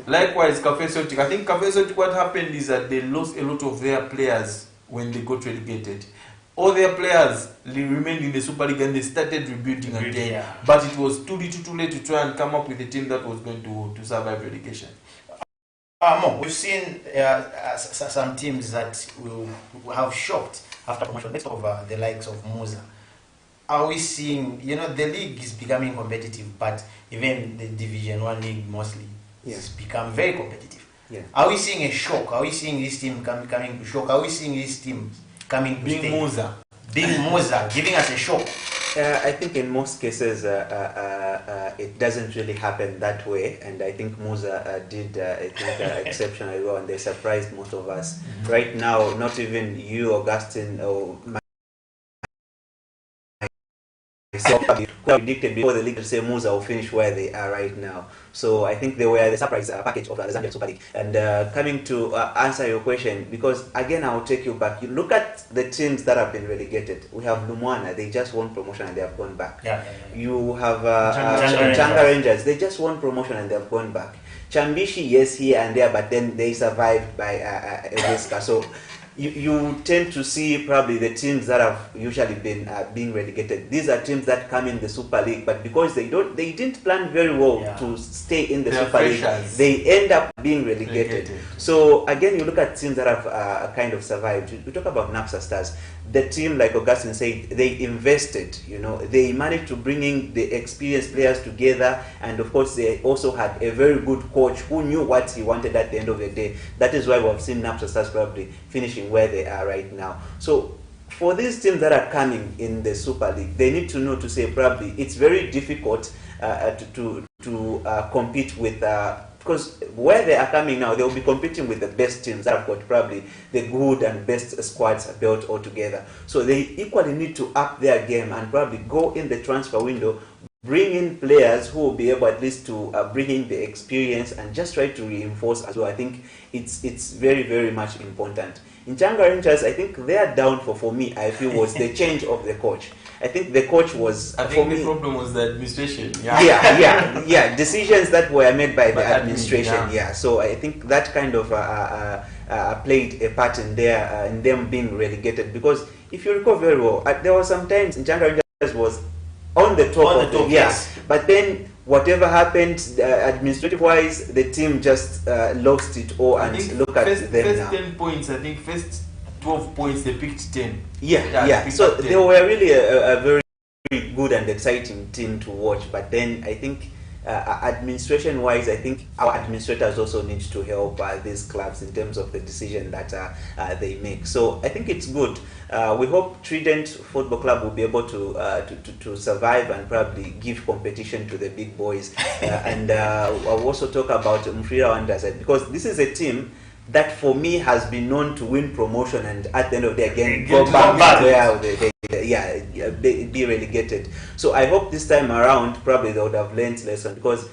Likewise, Cafe Celtic. I think Cafe Celtic, what happened is that they lost a lot of their players when they got relegated. All their players remained in the Super League and they started rebuilding again. Yeah. But it was too late to try and come up with a team that was going to survive relegation. We've seen some teams that will have shocked after promotion. Let's talk about the likes of Musa. Are we seeing, the league is becoming competitive, but even the Division 1 league mostly has become very competitive. Yeah. Are we seeing a shock? Are we seeing this team coming to shock? Are we seeing this team coming to being Musa, giving us a shock? I think in most cases it doesn't really happen that way, and I think Musa did exceptionally well, and they surprised most of us. Mm-hmm. Right now, not even you, Augustine, or myself, who predicted before the league to say Musa will finish where they are right now. So I think they were the surprise package of the Zambian Super League. And coming to answer your question, because again I'll take you back. You look at the teams that have been relegated. We have Lumwana, they just won promotion and they have gone back. You have Changa Rangers, they just won promotion and they have gone back. Chambishi, yes, here and there, but then they survived by a whisker. So you tend to see probably the teams that have usually been being relegated. These are teams that come in the Super League, but because they didn't plan very well to stay in the Super League, they end up being relegated. So again, you look at teams that have kind of survived. We talk about Napsa Stars. The team, like Augustine said, they invested. They managed to bring in the experienced players together, and of course, they also had a very good coach who knew what he wanted at the end of the day. That is why we've seen Napsa Stars probably finishing where they are right now. So for these teams that are coming in the Super League, they need to know to say probably it's very difficult to compete with, because where they are coming now, they will be competing with the best teams that have got probably the good and best squads built all together. So they equally need to up their game and probably go in the transfer window, bring in players who will be able at least to bring in the experience and just try to reinforce as well. I think it's very, very much important. In Changa Rangers, I think their downfall for me, I feel, was the change of the coach. I think the coach was. I think the problem was the administration. Yeah. Decisions that were made by the administration. So I think that kind of played a part in there in them being relegated. Because if you recall very well, there was some times in Changa Rangers was on the top of the yes. But then whatever happened, administrative wise, the team just lost it all. And look at them now. First 10 points, I think first 12 points, they picked 10. So they were really a very good and exciting team to watch. But then I think administration wise, I think our administrators also need to help these clubs in terms of the decision that they make. So I think it's good. We hope Trident Football Club will be able to survive and probably give competition to the big boys. And I'll also talk about Mfrira Wanderers, because this is a team that for me has been known to win promotion and at the end of the day again go back where they be relegated. So I hope this time around probably they would have learned lesson, because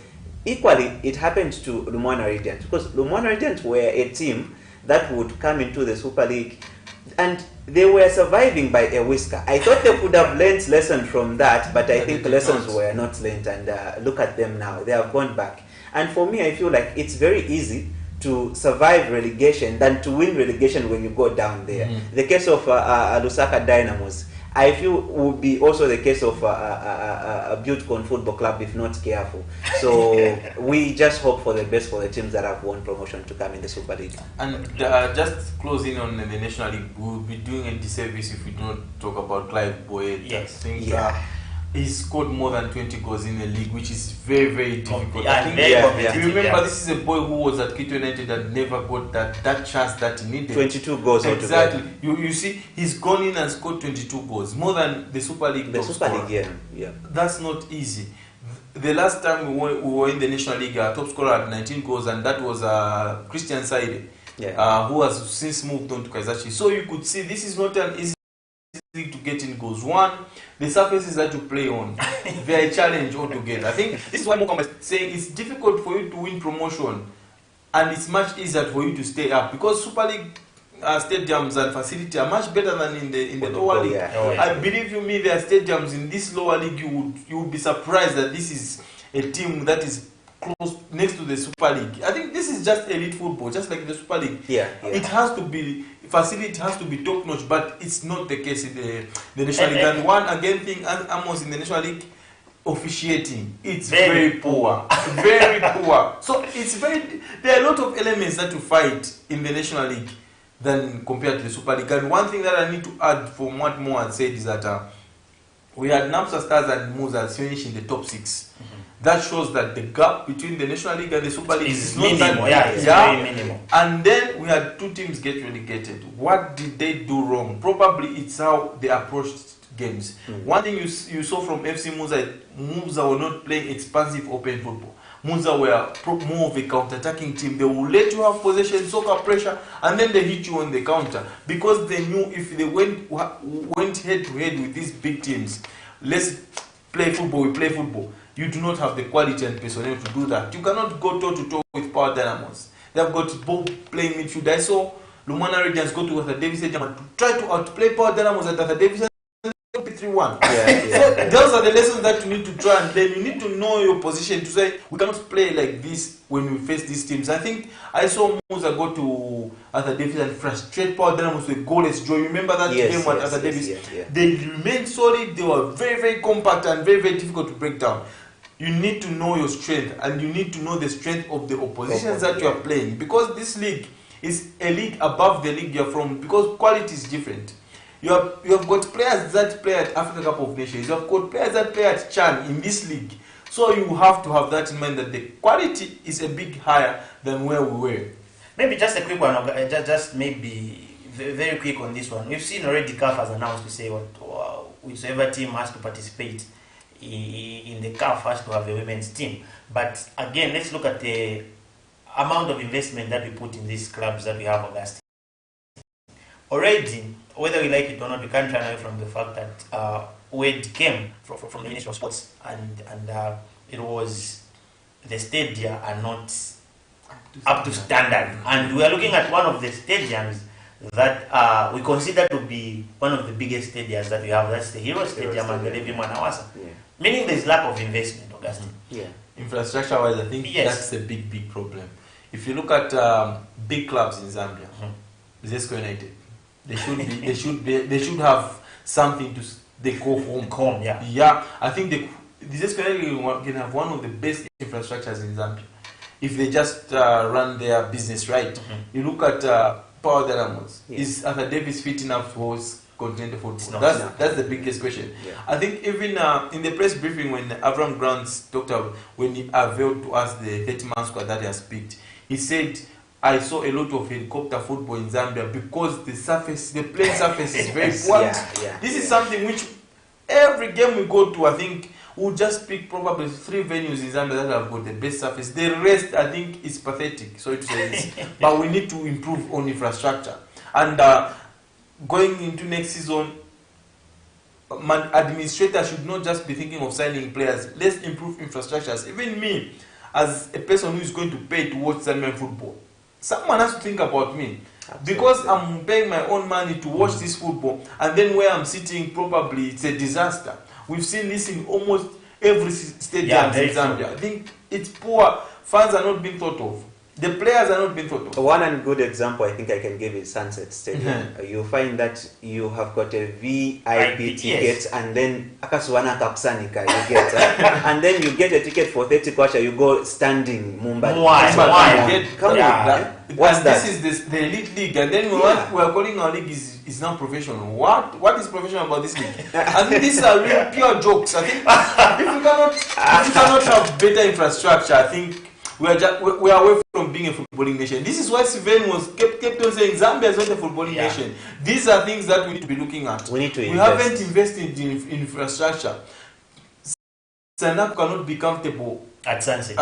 equally it happened to Lumwana Radiant, because Lumwana Radiant were a team that would come into the Super League and they were surviving by a whisker. I thought they could have learned lesson from that, but I think lessons were not learned, and look at them now, they have gone back. And for me, I feel like it's very easy to survive relegation than to win relegation when you go down there. The case of Lusaka Dynamos, I feel, would be also the case of Buildcon Football Club if not careful. So we just hope for the best for the teams that have won promotion to come in the Super League. And just closing on the National League, we'll be doing a disservice if we don't talk about Clive Boyd. Yes. He scored more than 20 goals in the league, which is very, very difficult. Remember, this is a boy who was at Quito United and never got that chance that he needed. 22 goals exactly. You see, he's gone in and scored 22 goals, more than the Super League. The Super League, yeah. That's not easy. the last time we were in the National League, our top scorer had 19 goals, and that was Christian Saide, who has since moved on to Kaizachi. So you could see this is not an easy league to get in goals. One, the surfaces that you play on, they are a challenge altogether. I think this is why Mokamba is saying it's difficult for you to win promotion, and it's much easier for you to stay up, because Super League stadiums and facility are much better than in the lower league. I believe you me, there are stadiums in this lower league, you would be surprised that this is a team that is close next to the Super League. I think this is just elite football, just like the Super League. It has to be facility, has to be top notch, but it's not the case in the National League. And one again thing, Amos, in the National League, officiating, it's very poor. Very poor. So it's there are a lot of elements that you fight in the National League than compared to the Super League. And one thing that I need to add from what Mo had said is that we had Namsa Stars and Mozas finish in the top 6. That shows that the gap between the National League and the Super League is not minimal. that It's very minimal. And then we had 2 teams get relegated. What did they do wrong? Probably it's how they approached games. One thing you saw from FC Muza were not playing expansive open football. Muza were more of a counter-attacking team. They will let you have possession, soccer pressure, and then they hit you on the counter, because they knew if they went head-to-head with these big teams, let's play football, we play football, you do not have the quality and personnel to do that. You cannot go toe-to-toe with Power Dynamos. They've got both playing midfield. I saw Lumana Radiance go to Arthur Davis to try to outplay Power Dynamos at Arthur Davis. 3-1. So those are the lessons that you need to try and learn. You need to know your position to say we cannot play like this when we face these teams. I think I saw Musa go to Arthur Davis and frustrate Power Dynamos with goalless draw. You remember that game at Arthur Davis? They remained solid. They were very, very compact and very, very difficult to break down. You need to know your strength, and you need to know the strength of the oppositions that you are playing, because this league is a league above the league you're from, because quality is different. You have got players that play at Africa Cup of Nations. You have got players that play at Chan in this league. So you have to have that in mind, that the quality is a bit higher than where we were. Maybe just a quick one, just maybe very quick on this one. We've seen already CAF has announced to say whichever team has to participate in the CAF has to have a women's team. But again, let's look at the amount of investment that we put in these clubs that we have, Augustine. Already, whether we like it or not, we can't run away from the fact that Wade came from the Ministry of Sports, and it was the stadia are not up to standard. And we are looking at one of the stadiums that we consider to be one of the biggest stadiums that we have. That's the Hero Stadium and the Levi Manawasa. Meaning there's lack of investment, Augustine. Infrastructure-wise, I think that's a big problem. If you look at big clubs in Zambia, Zesco United, they should have something to they call home. I think the Zesco United can have one of the best infrastructures in Zambia if they just run their business right. You look at Power Dynamos. Is Arthur Davis fit enough for continental football? That's the biggest question. I think even in the press briefing when Avram Grants talked about, when he availed to us the 30-man squad that he has picked, he said, I saw a lot of helicopter football in Zambia because the playing surface is very poor. This is something which every game we go to, I think we'll just pick probably 3 venues in Zambia that have got the best surface. The rest, I think, is pathetic, sorry to say this. But we need to improve on infrastructure. And going into next season, administrators should not just be thinking of signing players. Let's improve infrastructures. Even me, as a person who is going to pay to watch Zambian football, someone has to think about me. Absolutely. Because I'm paying my own money to watch this football, and then where I'm sitting, probably it's a disaster. We've seen this in almost every stadium in Zambia. I think it's poor. Fans are not being thought of. The players are not being thought of. One and good example I think I can give is Sunset Stadium. You find that you have got a VIP ticket, and then Akaswana Kapsanika you get, and then you get a ticket for 30 kwacha, you go standing Mumbai. Why? What's that? This is the elite league, and then we are calling our league is now professional. What is professional about this league? I think these are real pure jokes. I think if you cannot have better infrastructure, I think we are away from being a footballing nation. This is why Sven kept on saying Zambia is not a footballing nation. These are things that we need to be looking at. We need to We haven't invested in infrastructure. stand-up cannot be comfortable At Sunset.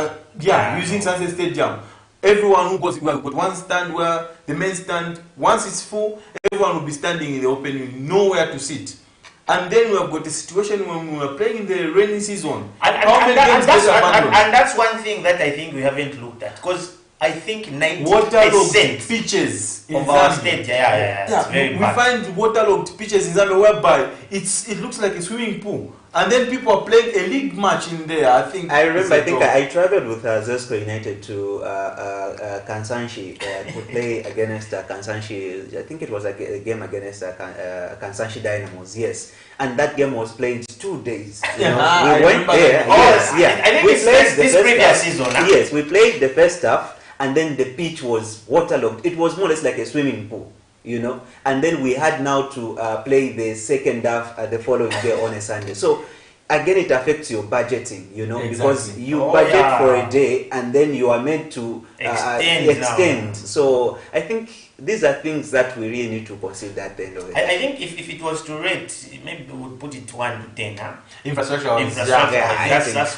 using Sunset Stadium. Everyone who goes, we have got one stand where the main stand, once it's full, everyone will be standing in the open, with nowhere to sit. And then we have got a situation when we were playing in the rainy season. And that's one thing that I think we haven't looked at, because I think 90% pitches in of our Zambia. state, it's very we bad. find waterlogged pitches in Zambia whereby it looks like a swimming pool, and then people are playing a league match in there. I remember. I traveled with Zesco United to Kansanshi to play against Kansanshi. I think it was a game against Kansanshi Dynamos. Yes, and that game was played 2 days. We went there. I think it's this previous season. Yes, we played the first half. And then the pitch was waterlogged. It was more or less like a swimming pool, And then we had now to play the second half the following day on a Sunday. So again, it affects your budgeting, because you budget for a day and then you are meant to extend. So I think these are things that we really need to consider at the end of it. I think if it was to rate, maybe we would put it 1 to 10. Huh? Infrastructure. That's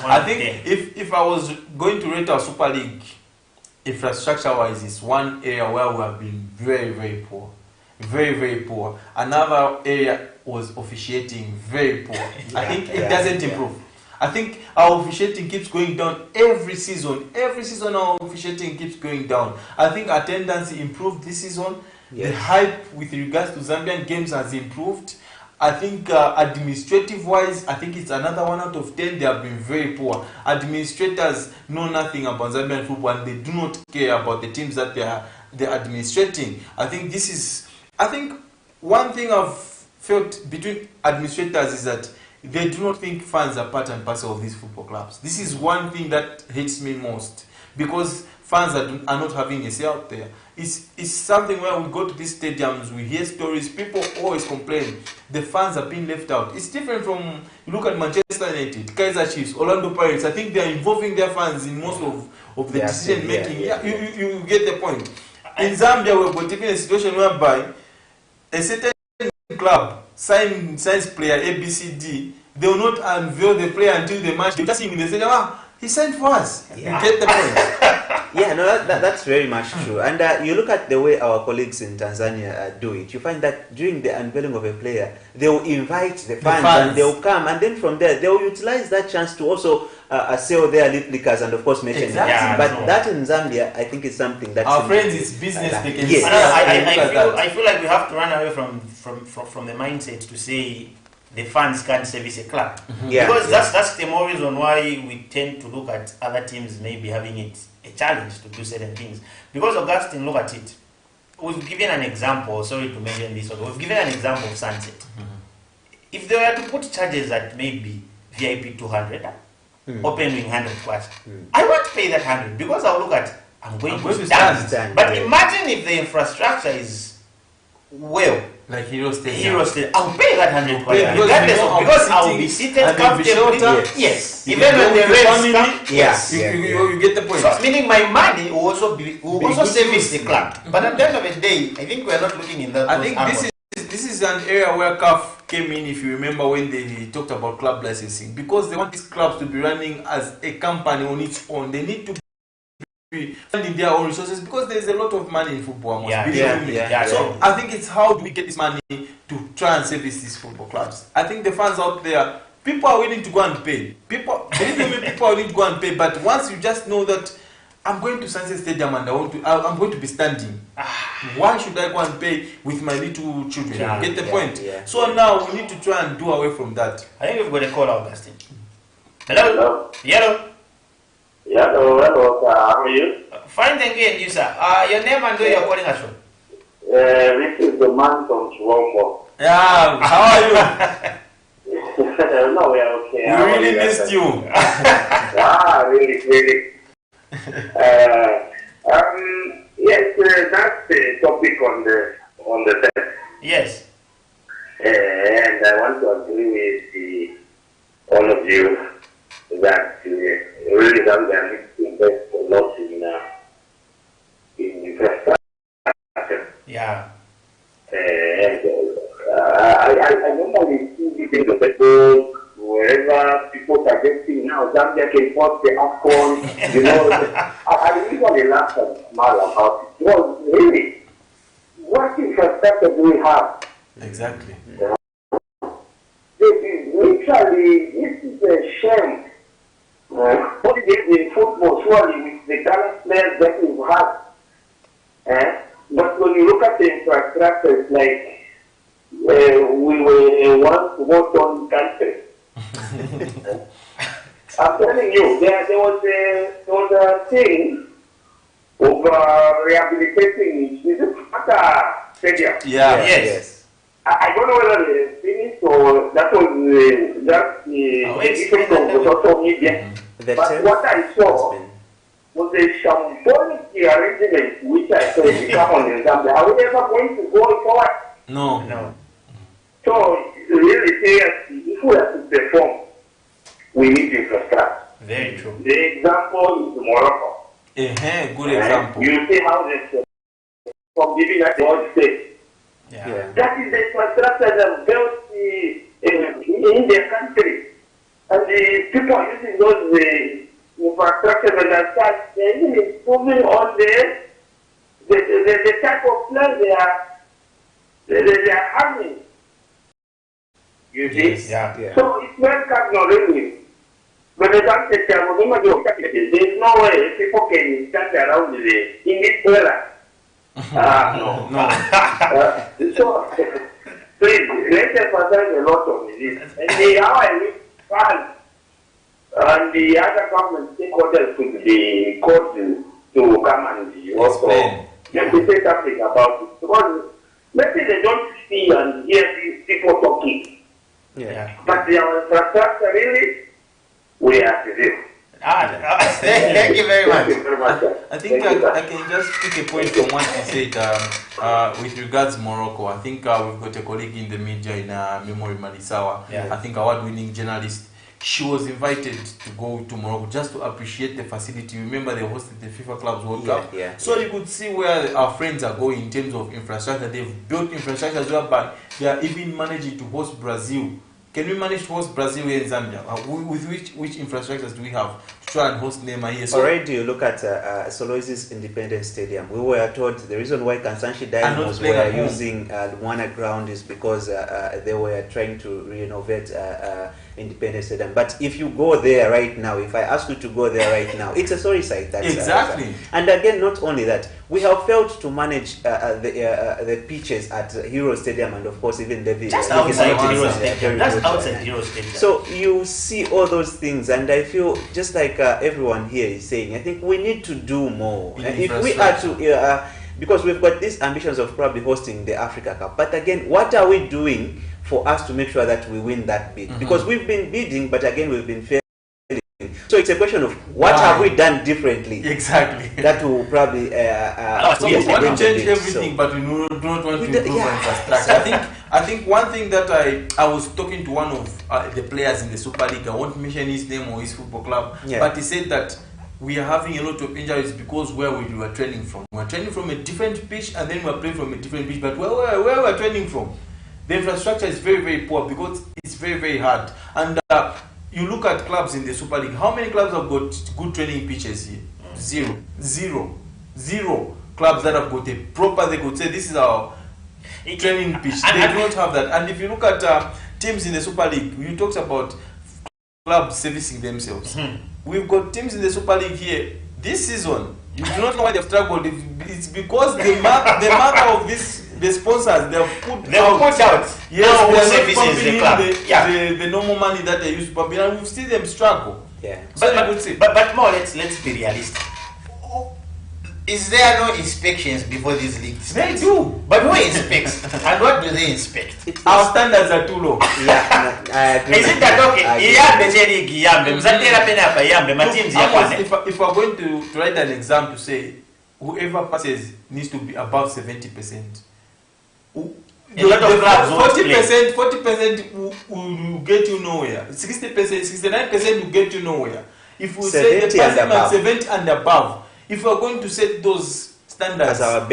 1 I to 10. think if I was going to rate our Super League, infrastructure-wise, is one area where we have been very, very poor. Very, very poor. Another area was officiating, very poor. I think it doesn't improve. I think our officiating keeps going down every season. Every season our officiating keeps going down. I think attendance improved this season. Yes. The hype with regards to Zambian games has improved. I think administrative-wise, I think it's another 1 out of 10. They have been very poor. Administrators know nothing about Zambian football, and they do not care about the teams that they're administrating. I think one thing I've felt between administrators is that they do not think fans are part and parcel of these football clubs. This is one thing that hates me most, because fans are not having a say out there. It's something where we go to these stadiums, we hear stories, people always complain the fans are being left out. It's different from, you look at Manchester United, Kaizer Chiefs, Orlando Pirates. I think they are involving their fans in most of the decision making. You get the point. In Zambia, we've got even a situation whereby a certain club signs player ABCD, they will not unveil the player until the match. They just sing in the stadium, he signed for us. You get the point. That's very much true. And you look at the way our colleagues in Tanzania do it. You find that during the unveiling of a player, they will invite the fans and they will come, and then from there they will utilize that chance to also sell their replicas and of course merchandise. But that in Zambia, I think is something that our friends, it's business. They can I feel like we have to run away from the mindset to say the fans can't service a club. Because that's the more reason why we tend to look at other teams maybe having it a challenge to do certain things. Because Augustine, look at it. We've given an example, sorry to mention this, we've given an example of Sunset. If they were to put charges at maybe VIP 200, open wing 100 plus, I won't pay that 100 because I'll look at, I'm going to stand. But imagine if the infrastructure is like Hero Stadium, I'll pay that 100 because I'll be seated comfortably. Yes. Even when the rains come, you get the point. So, meaning my money will also service the club. But at the end of the day, I think we are not looking in that. I think this is an area where CAF came in, if you remember, when they talked about club licensing, because they want these clubs to be running as a company on its own. They need to be funding their own resources because there's a lot of money in football. So I think it's how do we get this money to try and service these football clubs. I think the fans out there, people are willing to go and pay. People are willing to go and pay. But once you just know that I'm going to Sunset Stadium and I'm going to be standing, why should I go and pay with my little children? Get the point? So now we need to try and do away from that. I think we've got a call, Augustine. Hello? Hello? Hello, how are you? Fine, thank you, and you, sir. Your name and where you're calling us from? This is the man from Chihuahua. Yeah, how are you? No, we are okay. We really missed you. Really. Yes, that's the topic on the test. Yes. And I want to agree with all of you that really Zambia needs to invest a lot in infrastructure. Yeah. And I normally see things on Facebook, wherever people suggesting Zambia can host the AFCON. You know, I usually laugh and smile about it. Well, really, what infrastructure do we have? Exactly. This is a shame. What it is in football, surely with the talent players that we've had. But when you look at the infrastructure, it's like we were once war-torn country. I'm telling you, there was a thing of rehabilitating the stadium. Yeah. Yes. I don't know whether they finished or that was just the effect of the social media. But what I saw was a shambolic arrangement which I saw become on the Zambia. Are we ever going to go forward? No. So, really seriously, if we have to perform, we need infrastructure. Very true. The example is Morocco. Good example. You see how they from giving us the whole state. Yeah. That is the infrastructure that built in their country. And the people are using those infrastructure that they're even improving on the type of plan they are having. You see? Yeah. So it's very cardinal really. But the fact that there's no way people can stand around in this era. No. So please, let's emphasize a lot of this. And how I wish France and the other government stakeholders could be called to come and also say something about it. Because maybe they don't see and hear these people talking. Yeah. But the infrastructure really, we have to do. Thank you very much. Thank you very much. I think I can just pick a point from what you said with regards to Morocco. I think we've got a colleague in the media in Memory Malisawa. Yeah. I think award-winning journalist. She was invited to go to Morocco just to appreciate the facility. Remember, they hosted the FIFA Clubs World Cup. Yeah. So you could see where our friends are going in terms of infrastructure. They've built infrastructure as well, but they are even managing to host Brazil. Can we manage to host Brazil here in Zambia? With which infrastructures do we have to try and host Neymar here? So already, you look at Solway's Independence Stadium. We were told the reason why Kansanshi Diamonds were using Luana ground is because they were trying to renovate Independence Stadium. But if you go there right now, if I ask you to go there right now, it's a sorry site. That's, exactly. And again, not only that, we have failed to manage the pitches at Hero Stadium and of course even the Just outside Hero Stadium. That's outside Hero Stadium. So you see all those things, and I feel just like everyone here is saying, I think we need to do more. And if we are to, because we've got these ambitions of probably hosting the Africa Cup, but again, what are we doing for us to make sure that we win that bid? Because we've been bidding, but again, we've been failing. So it's a question of what have we done differently? Exactly. That will probably so we want to change everything, but we do not want to improve infrastructure. I think one thing that I was talking to one of the players in the Super League. I won't mention his name or his football club, but he said that we are having a lot of injuries because where we were training from. We are training from a different pitch, and then we are playing from a different pitch. But where we are training from, the infrastructure is very, very poor because it's very, very hard. And you look at clubs in the Super League. How many clubs have got good training pitches here? Zero clubs that have got a proper. They could say this is our training pitch. They do not have that. And if you look at teams in the Super League, you talked about clubs servicing themselves. We've got teams in the Super League here this season. You do not know why they've struggled. It's because the marker of the sponsors they've put out. Yes, the normal money that they use to pump, and we've seen them struggle. Yeah. But more, let's be realistic. Is there no inspections before these leagues? They do. But who inspects? And what do they inspect? Our standards are too low. Is it that if we're going to write an exam to say whoever passes needs to be above 70%. A lot of clubs 40% will get you nowhere. 60%, 69% will get you nowhere. If we say the person at 70 and above, if we are going to set those standards as our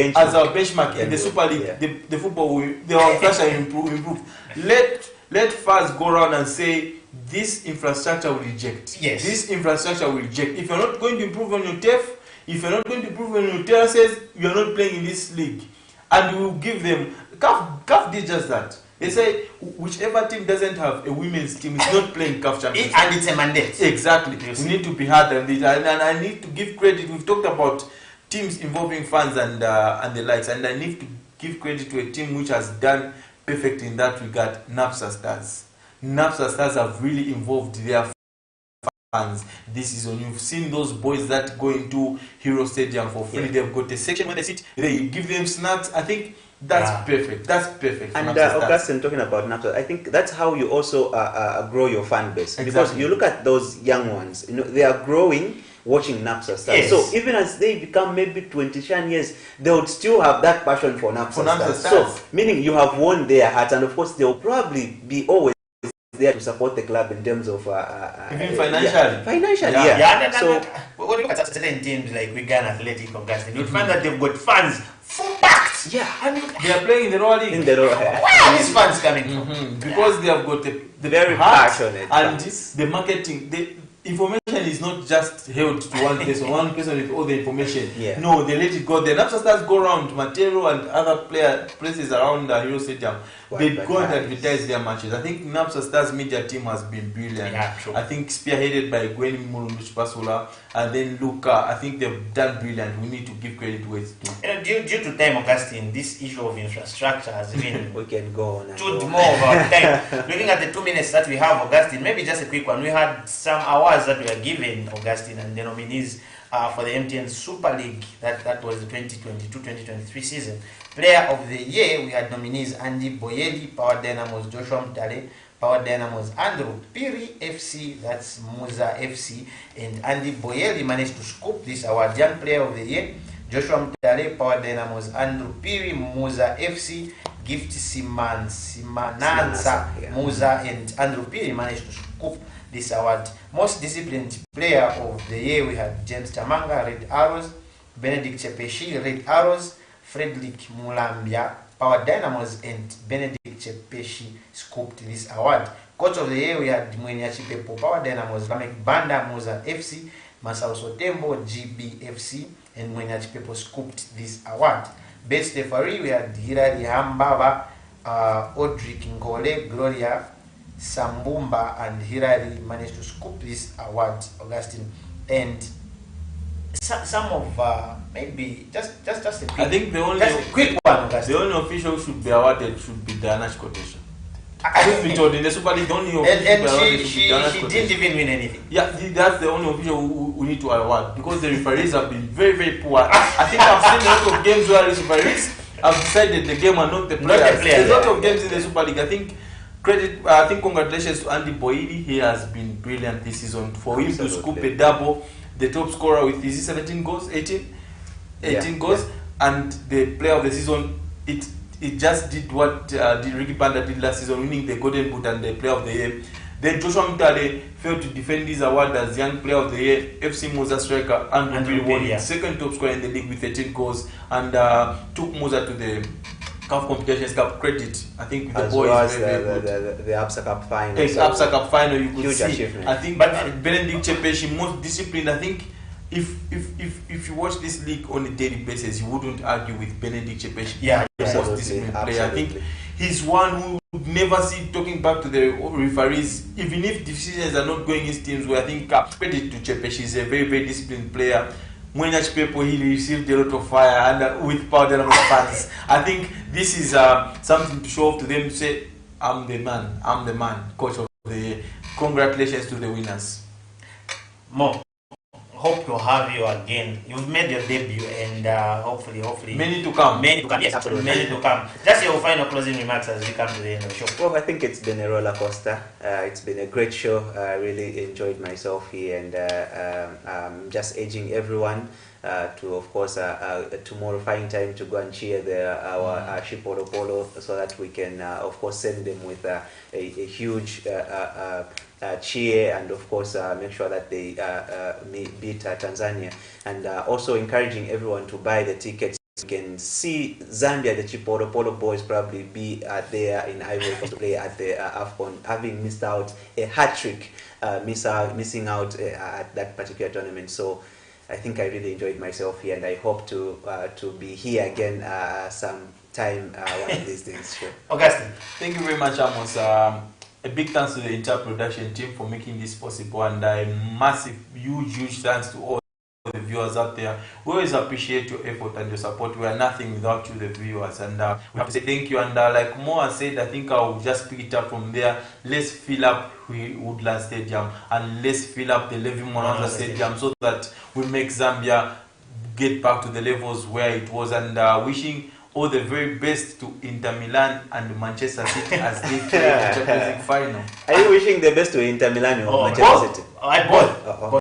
benchmark in the Super League, the football will, the infrastructure will improve. Let FAS go around and say this infrastructure will reject. Yes. This infrastructure will reject. If you're not going to improve on your turf, if you're not going to improve on your terraces, you're not playing in this league. And we will give them. CAF did just that. They say whichever team doesn't have a women's team is not playing CAF Champions. And it's a mandate. Exactly. We need to be hard on this. And I need to give credit. We've talked about teams involving fans and the likes. And I need to give credit to a team which has done perfect in that regard, NAPSA Stars. NAPSA Stars have really involved their fans this season. You've seen those boys that go into Hero Stadium for free. Yeah. They've got a section when they sit, they give them snacks. I think that's perfect. That's perfect. And Augustine, talking about NAPSA, I think that's how you also grow your fan base. Exactly. Because you look at those young ones, you know, they are growing watching NAPSA Stars. Yes. So even as they become maybe 20 years, they would still have that passion for NAPSA Stars. So meaning you have won their hearts, and of course they'll probably be always there to support the club in terms of even financially. Yeah. Financially, yeah. So when you look at certain teams like Wigan Athletic, Augustine, you'll find that they've got fans full packed. Yeah, I mean, they are playing in the Raw League. In the Raw. Where are these fans coming from? Because they have got the very passionate and the marketing. The information is not just held to one person with all the information. Yeah. No, they let it go. The NAPSA Stars go around Matero and other places around the Hero Stadium. They go and advertise their matches. I think NAPSA Stars media team has been brilliant. Yeah, true. I think spearheaded by Gwen Mulunduchipasula and then Luca. I think they've done brilliant. We need to give credit where it's due. Due to time, Augustine, this issue of infrastructure has been we can go on more of our time. Looking at the 2 minutes that we have, Augustine, maybe just a quick one. We had some awards that were given, Augustine, and the nominees for the MTN Super League. That was the 2022-2023 season. Player of the Year, we had nominees Andy Boyeli, Power Dynamos Joshua Mtale, Power Dynamos Andrew Piri FC, that's Muza FC, and Andy Boyeli managed to scoop this award. Young Player of the Year, Joshua Mtale, Power Dynamos Andrew Piri, Muza FC, Gift Simanansa, Muza, and Andrew Piri managed to scoop this award. Most disciplined player of the year, we had James Tamanga, Red Arrows, Benedict Chepeshi, Red Arrows, Frederick Mulambia, Power Dynamos, and Benedict Chepeshi scooped this award. Coach of the year, we had Mwenyachi Pepo, Power Dynamos, Lamek Banda, Muza FC, Masao Sotembo, GBFC, and Mwenyachi Pepo scooped this award. Best referee, we had Hilary Hambaba, Audric Ngole, Gloria Sambumba, and Hilary managed to scoop this award, Augustine. And some of maybe just a quick, I think the only quick one, Augustine. The only official should be awarded should be Diana's quotation. Truth be told, in the Super League, the only official she didn't even win anything. Yeah, that's the only official we need to award, because the referees have been very, very poor. I think I've seen a lot of games where the referees have decided the game and not the players. There's a lot of games in the Super League. I think congratulations to Andy Boyili. He has been brilliant this season. For him to scoop a double, the top scorer with 17 goals, 18 goals, and the player of the season, it just did what Ricky Banda did last season, winning the Golden Boot and the player of the year. Then Joshua Mtale failed to defend his award as young player of the year. FC Muza striker Andrew won his second top scorer in the league with 13 goals, and took Muza to the CAF Competitions Cup credit. I think with the boys well as the AFCON Cup final. Yes, AFCON Cup final, you could huge see. Achievement. I think, but Benedict Chepeshi, most disciplined. I think if you watch this league on a daily basis, you wouldn't argue with Benedict Chepeshi. Yeah, most disciplined player. I think he's one who would never see talking back to the referees, even if decisions are not going his team's way. I think credit to Chepeshi. He's a very, very disciplined player. Mwenyachi Pepo, he received a lot of fire and with Power Dynamos fans. I think this is something to show off to them, to say, I'm the man, coach of the year. Congratulations to the winners. Mo, hope to have you again. You've made your debut, and hopefully many to come. Yes, absolutely, many to come. Just your final closing remarks as we come to the end of the show. Well, I think it's been a roller coaster. It's been a great show. I really enjoyed myself here, and I'm just urging everyone to, of course, tomorrow find time to go and cheer our Shipolo Polo, so that we can, of course, send them with a huge cheer, and of course make sure that they beat Tanzania, and also encouraging everyone to buy the tickets You can see Zambia, the Chipolo Polo boys, probably be there in Ivory Coast to play at the AFCON, having missed out a hat-trick, missing out at that particular tournament. So I think I really enjoyed myself here, and I hope to be here again some time one of these days. Sure. Augustine, thank you very much, Amos. A big thanks to the entire production team for making this possible, and a massive, huge thanks to all the viewers out there. We always appreciate your effort and your support. We are nothing without you, the viewers, and we have to say thank you. And like Moa said, I think I'll just pick it up from there. Let's fill up Woodland Stadium and let's fill up the Levi Mwanza Stadium so that we make Zambia get back to the levels where it was. And wishing all the very best to Inter Milan and Manchester City as they play the Champions League final. Are you wishing the best to Inter Milan or Manchester City? Both.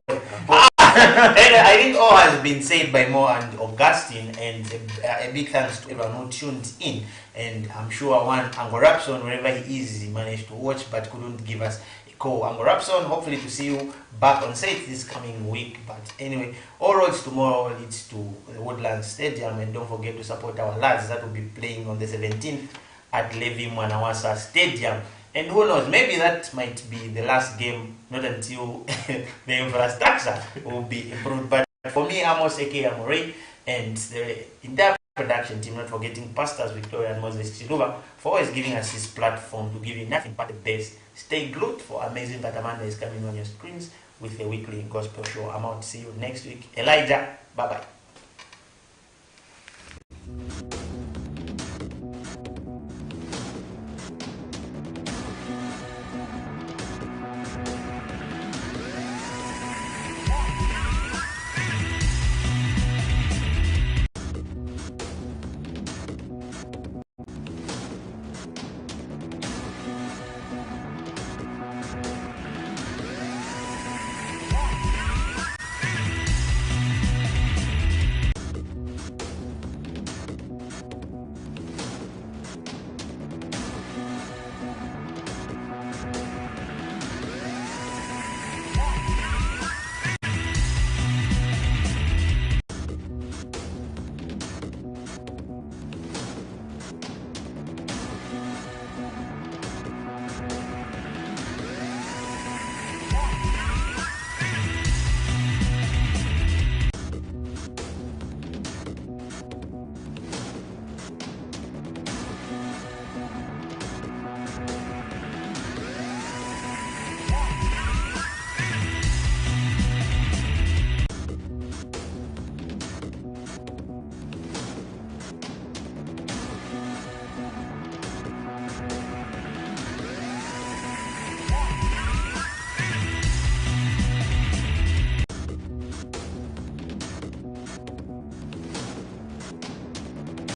And I think all has been said by Mo and Augustine, and a big thanks to everyone who tuned in. And I'm sure one Ango Rapson, wherever he is, he managed to watch but couldn't give us a call. Ango Rapson, hopefully to see you back on set this coming week. But anyway, all roads tomorrow leads to the Woodland Stadium, and don't forget to support our lads that will be playing on the 17th at Levi Mwanawasa Stadium. And who knows, maybe that might be the last game, not until the infrastructure will be improved. But for me, Amos Eke Amore and the entire production team, not forgetting Pastors Victoria and Moses Chiluba, for always giving us this platform to give you nothing but the best. Stay glued for amazing Katamanda is coming on your screens with the weekly gospel show. I'm out to see you next week. Elijah, bye-bye.